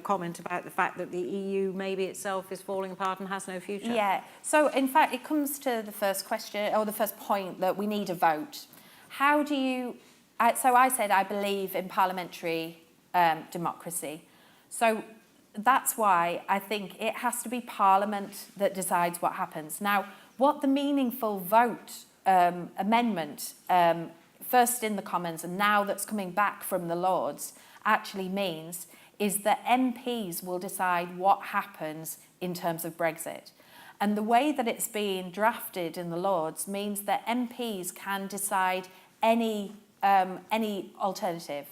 comment about the fact that the EU maybe itself is falling apart and has no future. Yeah. So in fact, it comes to the first question, or the first point, that we need a vote. How do you? So I said I believe in parliamentary democracy. So that's why I think it has to be Parliament that decides what happens. Now, what the meaningful vote amendment, first in the Commons and now that's coming back from the Lords, actually means is that MPs will decide what happens in terms of Brexit. And the way that it's being drafted in the Lords means that MPs can decide any alternative.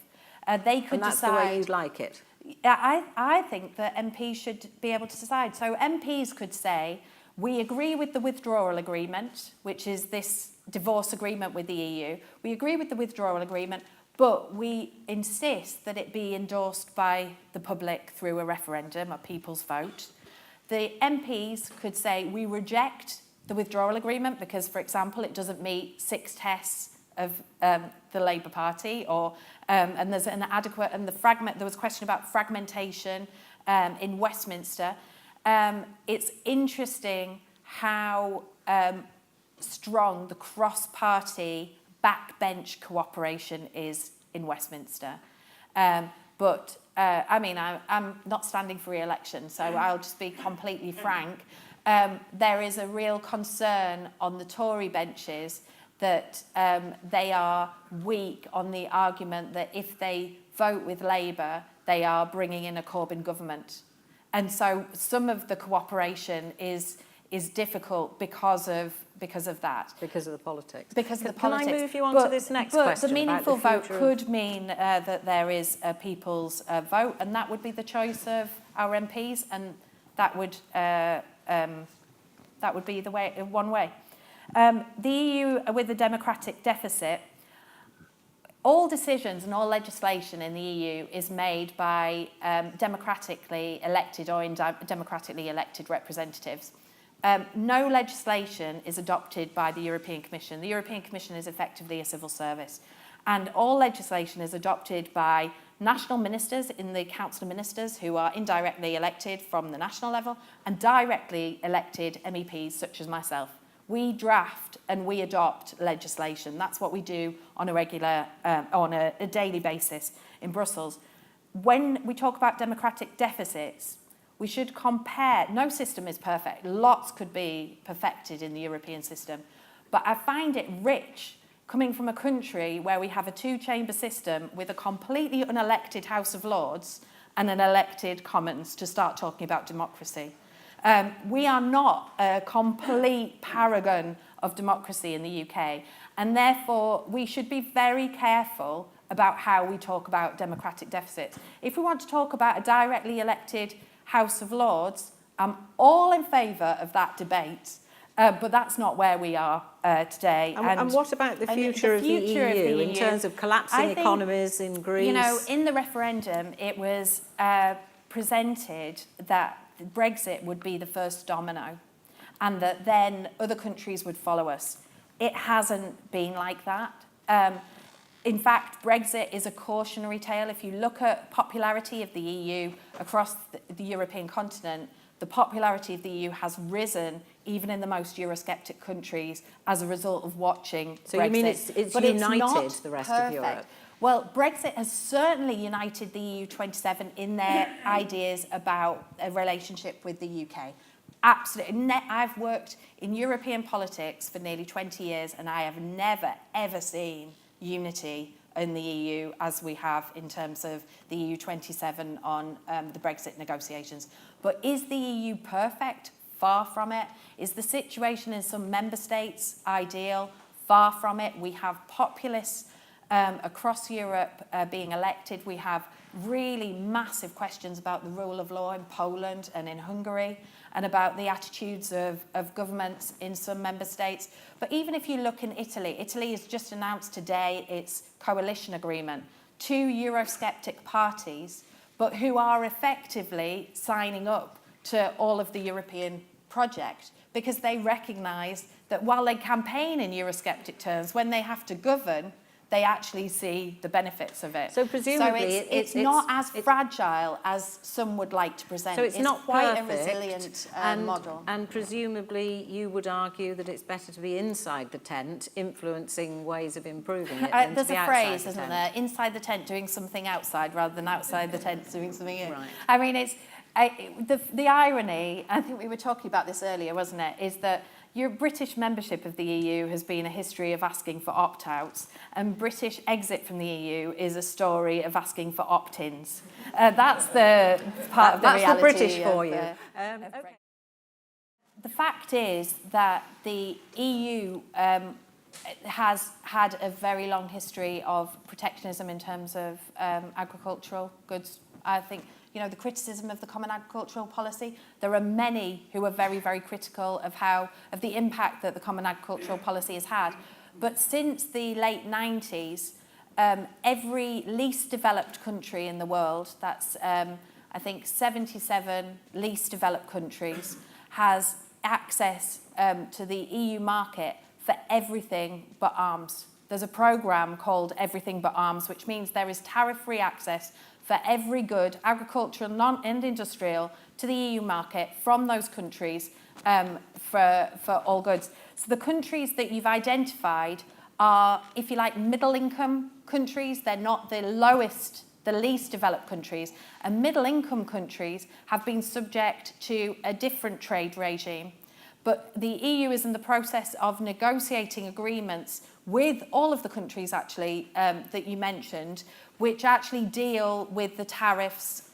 They could and that's decide. The way you'd like it. I think that MPs should be able to decide. So MPs could say, we agree with the withdrawal agreement, which is this divorce agreement with the EU. We agree with the withdrawal agreement, but we insist that it be endorsed by the public through a referendum, a people's vote. The MPs could say, we reject the withdrawal agreement because, for example, it doesn't meet 6 tests of the Labour Party, or and there's an adequate, and there was a question about fragmentation in Westminster. It's interesting how strong the cross-party backbench cooperation is in Westminster. But I mean, I'm not standing for re-election, so I'll just be completely frank. There is a real concern on the Tory benches that they are weak on the argument that if they vote with Labour, they are bringing in a Corbyn government. And so some of the cooperation is difficult because of that. Because of the politics. Because of the Can politics. I move you on to this next but question? But the meaningful about the vote could mean that there is a people's vote, and that would be the choice of our MPs, and that would be the way, one way. The EU with a democratic deficit. All decisions and all legislation in the EU is made by democratically elected or democratically elected representatives. No legislation is adopted by the European Commission. The European Commission is effectively a civil service. And all legislation is adopted by national ministers in the Council of Ministers who are indirectly elected from the national level and directly elected MEPs such as myself. We draft and we adopt legislation. That's what we do on a regular, on a daily basis in Brussels. When we talk about democratic deficits, we should compare. No system is perfect. Lots could be perfected in the European system. But I find it rich coming from a country where we have a 2-chamber system with a completely unelected House of Lords and an elected Commons to start talking about democracy. We are not a complete paragon of democracy in the UK, and therefore we should be very careful about how we talk about democratic deficits. If we want to talk about a directly elected House of Lords, I'm all in favour of that debate, but that's not where we are today. And what about the future of the EU in terms of collapsing economies in Greece? You know, in the referendum, it was presented that Brexit would be the first domino and that then other countries would follow us. It hasn't been like that. In fact, Brexit is a cautionary tale. If you look at popularity of the EU across the European continent, the popularity of the EU has risen even in the most Eurosceptic countries as a result of watching Brexit. So you mean it's united the rest of Europe? Well, Brexit has certainly united the EU 27 in their ideas about a relationship with the UK. Absolutely. I've worked in European politics for nearly 20 years and I have never, ever seen unity in the EU as we have in terms of the EU 27 on the Brexit negotiations. But is the EU perfect? Far from it. Is the situation in some member states ideal? Far from it. We have populists across Europe being elected. We have really massive questions about the rule of law in Poland and in Hungary and about the attitudes of governments in some member states. But even if you look in Italy, Italy has just announced today its coalition agreement. 2 Eurosceptic parties, but who are effectively signing up to all of the European project because they recognise that while they campaign in Eurosceptic terms, when they have to govern, they actually see the benefits of it. So presumably it's not as fragile as some would like to present. So it's not quite perfect, a resilient model. And presumably you would argue that it's better to be inside the tent, influencing ways of improving it than There's to be a outside phrase, the isn't tent. there? Inside the tent doing something outside rather than outside the tent doing something in. Right. I mean, it's the irony, I think we were talking about this earlier, wasn't it, is that your British membership of the EU has been a history of asking for opt-outs, and British exit from the EU is a story of asking for opt-ins. That's the part of the reality. That's the British for you. Okay. The fact is that the EU has had a very long history of protectionism in terms of agricultural goods. I think, you know, the criticism of the Common Agricultural Policy, there are many who are very, very critical of the impact that the Common Agricultural Policy has had. But since the late 90s, every least developed country in the world, that's I think 77 least developed countries, has access to the EU market for everything but arms. There's a programme called Everything But Arms, which means there is tariff-free access for every good, agricultural and industrial, to the EU market from those countries for all goods. So the countries that you've identified are, if you like, middle-income countries. They're not the lowest, the least developed countries. And middle-income countries have been subject to a different trade regime. But the EU is in the process of negotiating agreements with all of the countries, actually, that you mentioned, which actually deal with the tariffs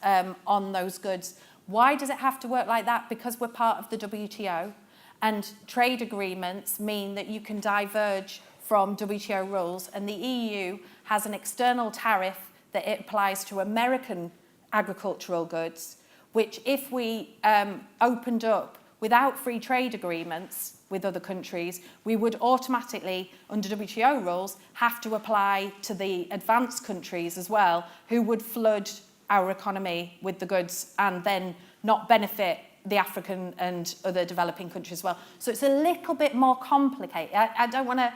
on those goods. Why does it have to work like that? Because we're part of the WTO, and trade agreements mean that you can diverge from WTO rules, and the EU has an external tariff that it applies to American agricultural goods, which if we opened up without free trade agreements with other countries, we would automatically, under WTO rules, have to apply to the advanced countries as well, who would flood our economy with the goods and then not benefit the African and other developing countries as well. So it's a little bit more complicated. I don't want to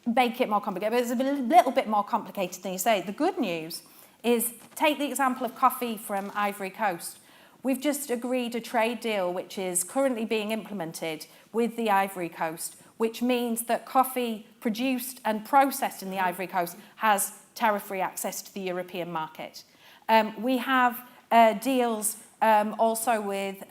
make it more complicated, but it's a little bit more complicated than you say. The good news is, take the example of coffee from Ivory Coast. We've just agreed a trade deal which is currently being implemented with the Ivory Coast, which means that coffee produced and processed in the Ivory Coast has tariff-free access to the European market. We have deals also with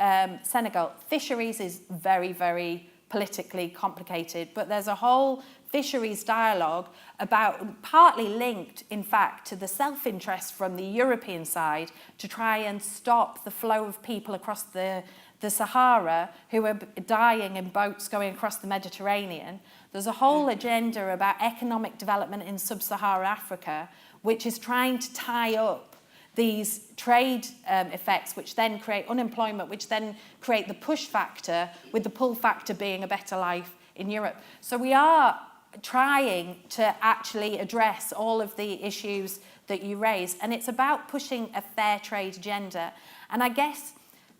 Senegal. Fisheries is very, very politically complicated, but there's a whole fisheries dialogue about, partly linked, in fact, to the self-interest from the European side to try and stop the flow of people across the Sahara who are dying in boats going across the Mediterranean. There's a whole agenda about economic development in sub-Saharan Africa, which is trying to tie up these trade effects, which then create unemployment, which then create the push factor, with the pull factor being a better life in Europe. So we are trying to actually address all of the issues that you raised, and it's about pushing a fair trade agenda. And I guess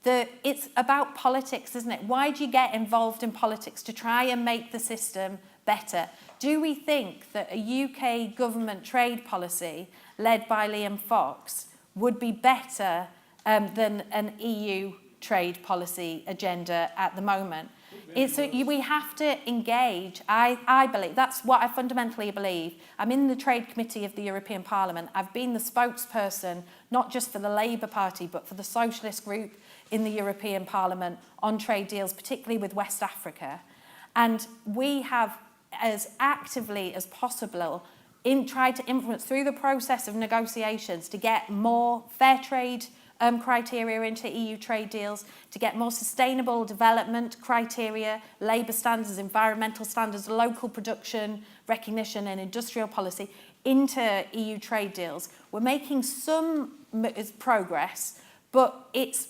it's about politics, isn't it? Why do you get involved in politics? To try and make the system better. Do we think that a UK government trade policy led by Liam Fox would be better than an EU trade policy agenda at the moment? We have to engage. I believe, that's what I fundamentally believe. I'm in the Trade Committee of the European Parliament. I've been the spokesperson, not just for the Labour Party, but for the Socialist group in the European Parliament on trade deals, particularly with West Africa. And we have, as actively as possible, tried to influence through the process of negotiations to get more fair trade criteria into EU trade deals, to get more sustainable development criteria, labour standards, environmental standards, local production, recognition and industrial policy into EU trade deals. We're making some progress, but it's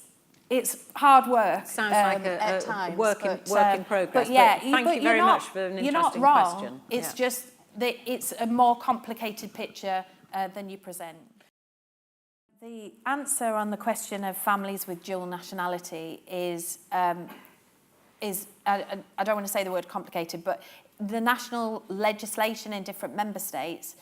hard work. Sounds like a work in progress. But yeah, thank you very much for an interesting question. It's just that it's a more complicated picture than you present. The answer on the question of families with dual nationality is I don't want to say the word complicated, but the national legislation in different member states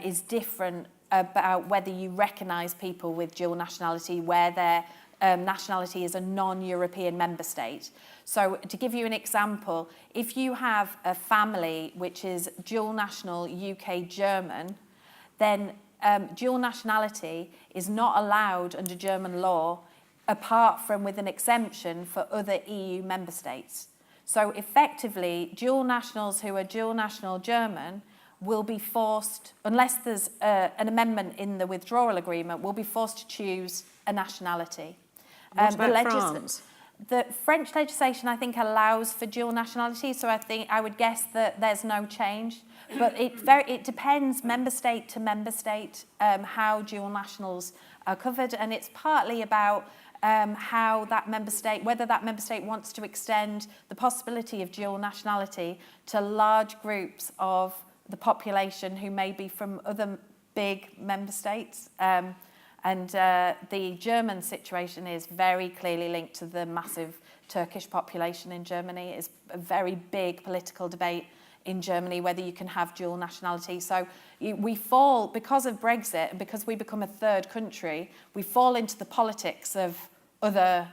is different about whether you recognise people with dual nationality where their nationality is a non-European member state. So to give you an example, if you have a family which is dual national UK-German, then dual nationality is not allowed under German law apart from with an exemption for other EU member states. So effectively, dual nationals who are dual national German will be forced, unless there's an amendment in the withdrawal agreement, will be forced to choose a nationality. What about France? The French legislation, I think, allows for dual nationality, so I would guess that there's no change. But it depends member state to member state how dual nationals are covered, and it's partly about how that member state, whether that member state wants to extend the possibility of dual nationality to large groups of the population who may be from other big member states. And the German situation is very clearly linked to the massive Turkish population in Germany. It's a very big political debate in Germany whether you can have dual nationality. So we fall, because of Brexit and because we become a third country, we fall into the politics of other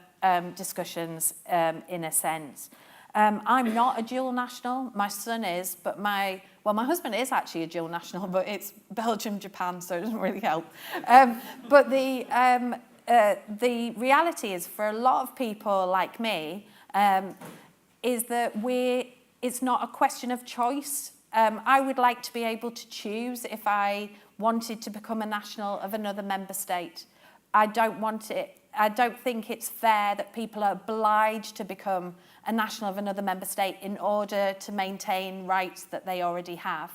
discussions in a sense. I'm not a dual national. My son is, but my husband is actually a dual national, but it's Belgium, Japan, so it doesn't really help. But the reality is, for a lot of people like me, is that it's not a question of choice. I would like to be able to choose if I wanted to become a national of another member state. I don't think it's fair that people are obliged to become a national of another member state in order to maintain rights that they already have.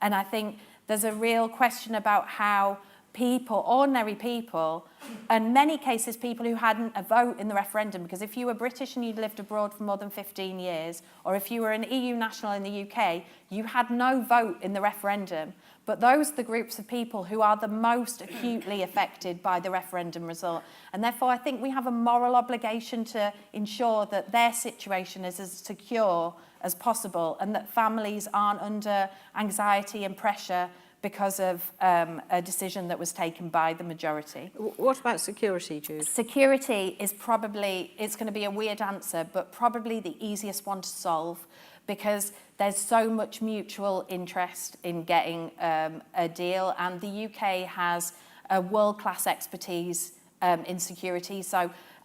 And I think there's a real question about how people, ordinary people, in many cases people who hadn't a vote in the referendum, because if you were British and you'd lived abroad for more than 15 years, or if you were an EU national in the UK, you had no vote in the referendum. But those are the groups of people who are the most acutely affected by the referendum result. And therefore, I think we have a moral obligation to ensure that their situation is as secure as possible and that families aren't under anxiety and pressure because of a decision that was taken by the majority. What about security, Jude? Security is probably, it's going to be a weird answer, but probably the easiest one to solve, because there's so much mutual interest in getting a deal, and the UK has a world-class expertise in security.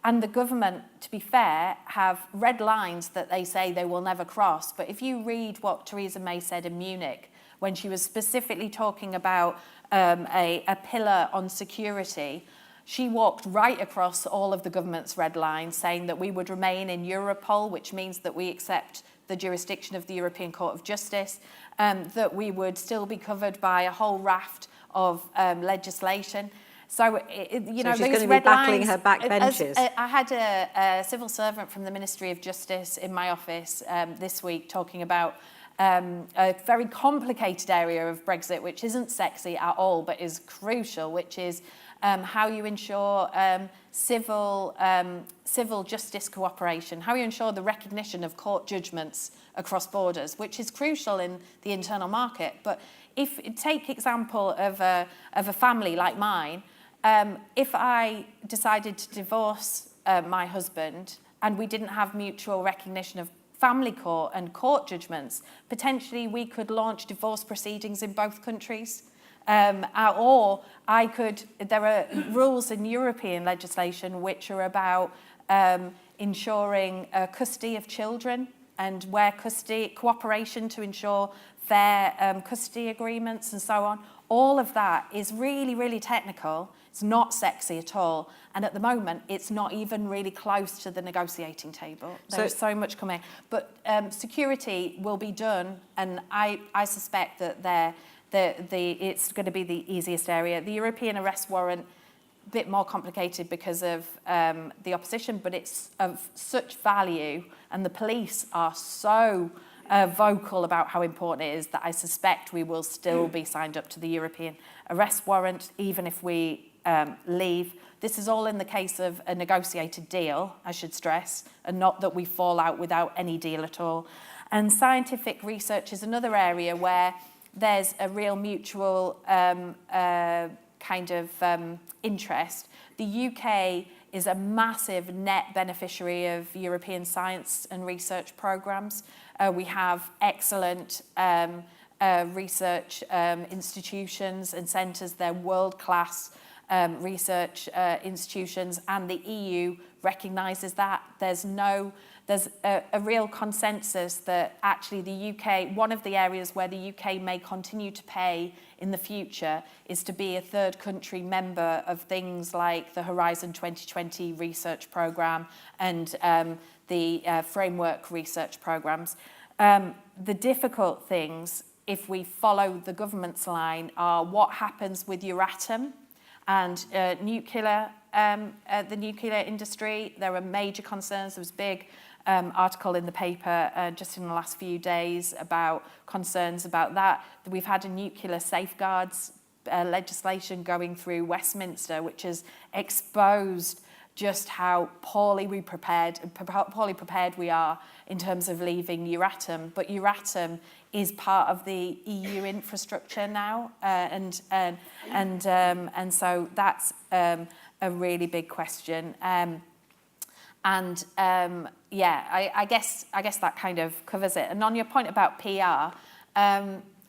And the government, to be fair, have red lines that they say they will never cross. But if you read what Theresa May said in Munich, when she was specifically talking about a pillar on security, she walked right across all of the government's red lines, saying that we would remain in Europol, which means that we accept the jurisdiction of the European Court of Justice, that we would still be covered by a whole raft of legislation. So, you know, she's those going to be red battling lines, her backbenches. I had a civil servant from the Ministry of Justice in my office this week talking about a very complicated area of Brexit, which isn't sexy at all, but is crucial, which is how you ensure civil justice cooperation, how you ensure the recognition of court judgments across borders, which is crucial in the internal market. But if take example of a family like mine, if I decided to divorce my husband and we didn't have mutual recognition of family court and court judgments, potentially we could launch divorce proceedings in both countries. Or there are rules in European legislation which are about ensuring custody of children and where cooperation to ensure fair custody agreements and so on. All of that is really, really technical. It's not sexy at all. And at the moment, it's not even really close to the negotiating table. There's so much coming. But security will be done, and I suspect that it's going to be the easiest area. The European arrest warrant, a bit more complicated because of the opposition, but it's of such value, and the police are so vocal about how important it is that I suspect we will still be signed up to the European arrest warrant, even if we leave. This is all in the case of a negotiated deal, I should stress, and not that we fall out without any deal at all. And scientific research is another area where there's a real mutual interest. The UK is a massive net beneficiary of European science and research programmes. We have excellent research institutions and centres. They're world-class research institutions, and the EU recognises that. There's a real consensus that actually the UK, one of the areas where the UK may continue to pay in the future is to be a third country member of things like the Horizon 2020 research programme and the framework research programmes. The difficult things, if we follow the government's line, are what happens with Euratom and the nuclear industry. There are major concerns. There was a big article in the paper just in the last few days about concerns about that. We've had a nuclear safeguards legislation going through Westminster, which has exposed just how poorly prepared we are in terms of leaving Euratom. But Euratom is part of the EU infrastructure now, and so that's a really big question. Yeah, I guess that kind of covers it. And on your point about PR,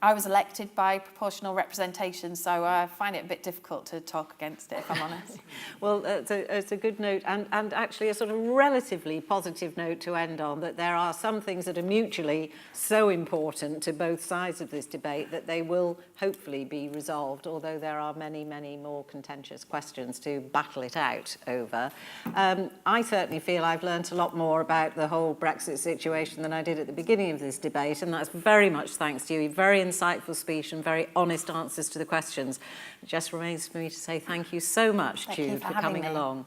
I was elected by proportional representation, so I find it a bit difficult to talk against it, if I'm honest. Well, it's a good note, and actually a sort of relatively positive note to end on, that there are some things that are mutually so important to both sides of this debate that they will hopefully be resolved, although there are many, many more contentious questions to battle it out over. I certainly feel I've learnt a lot more about the whole Brexit situation than I did at the beginning of this debate, and that's very much thanks to you. Very insightful speech and very honest answers to the questions. It just remains for me to say thank you so much, Jude, for coming along.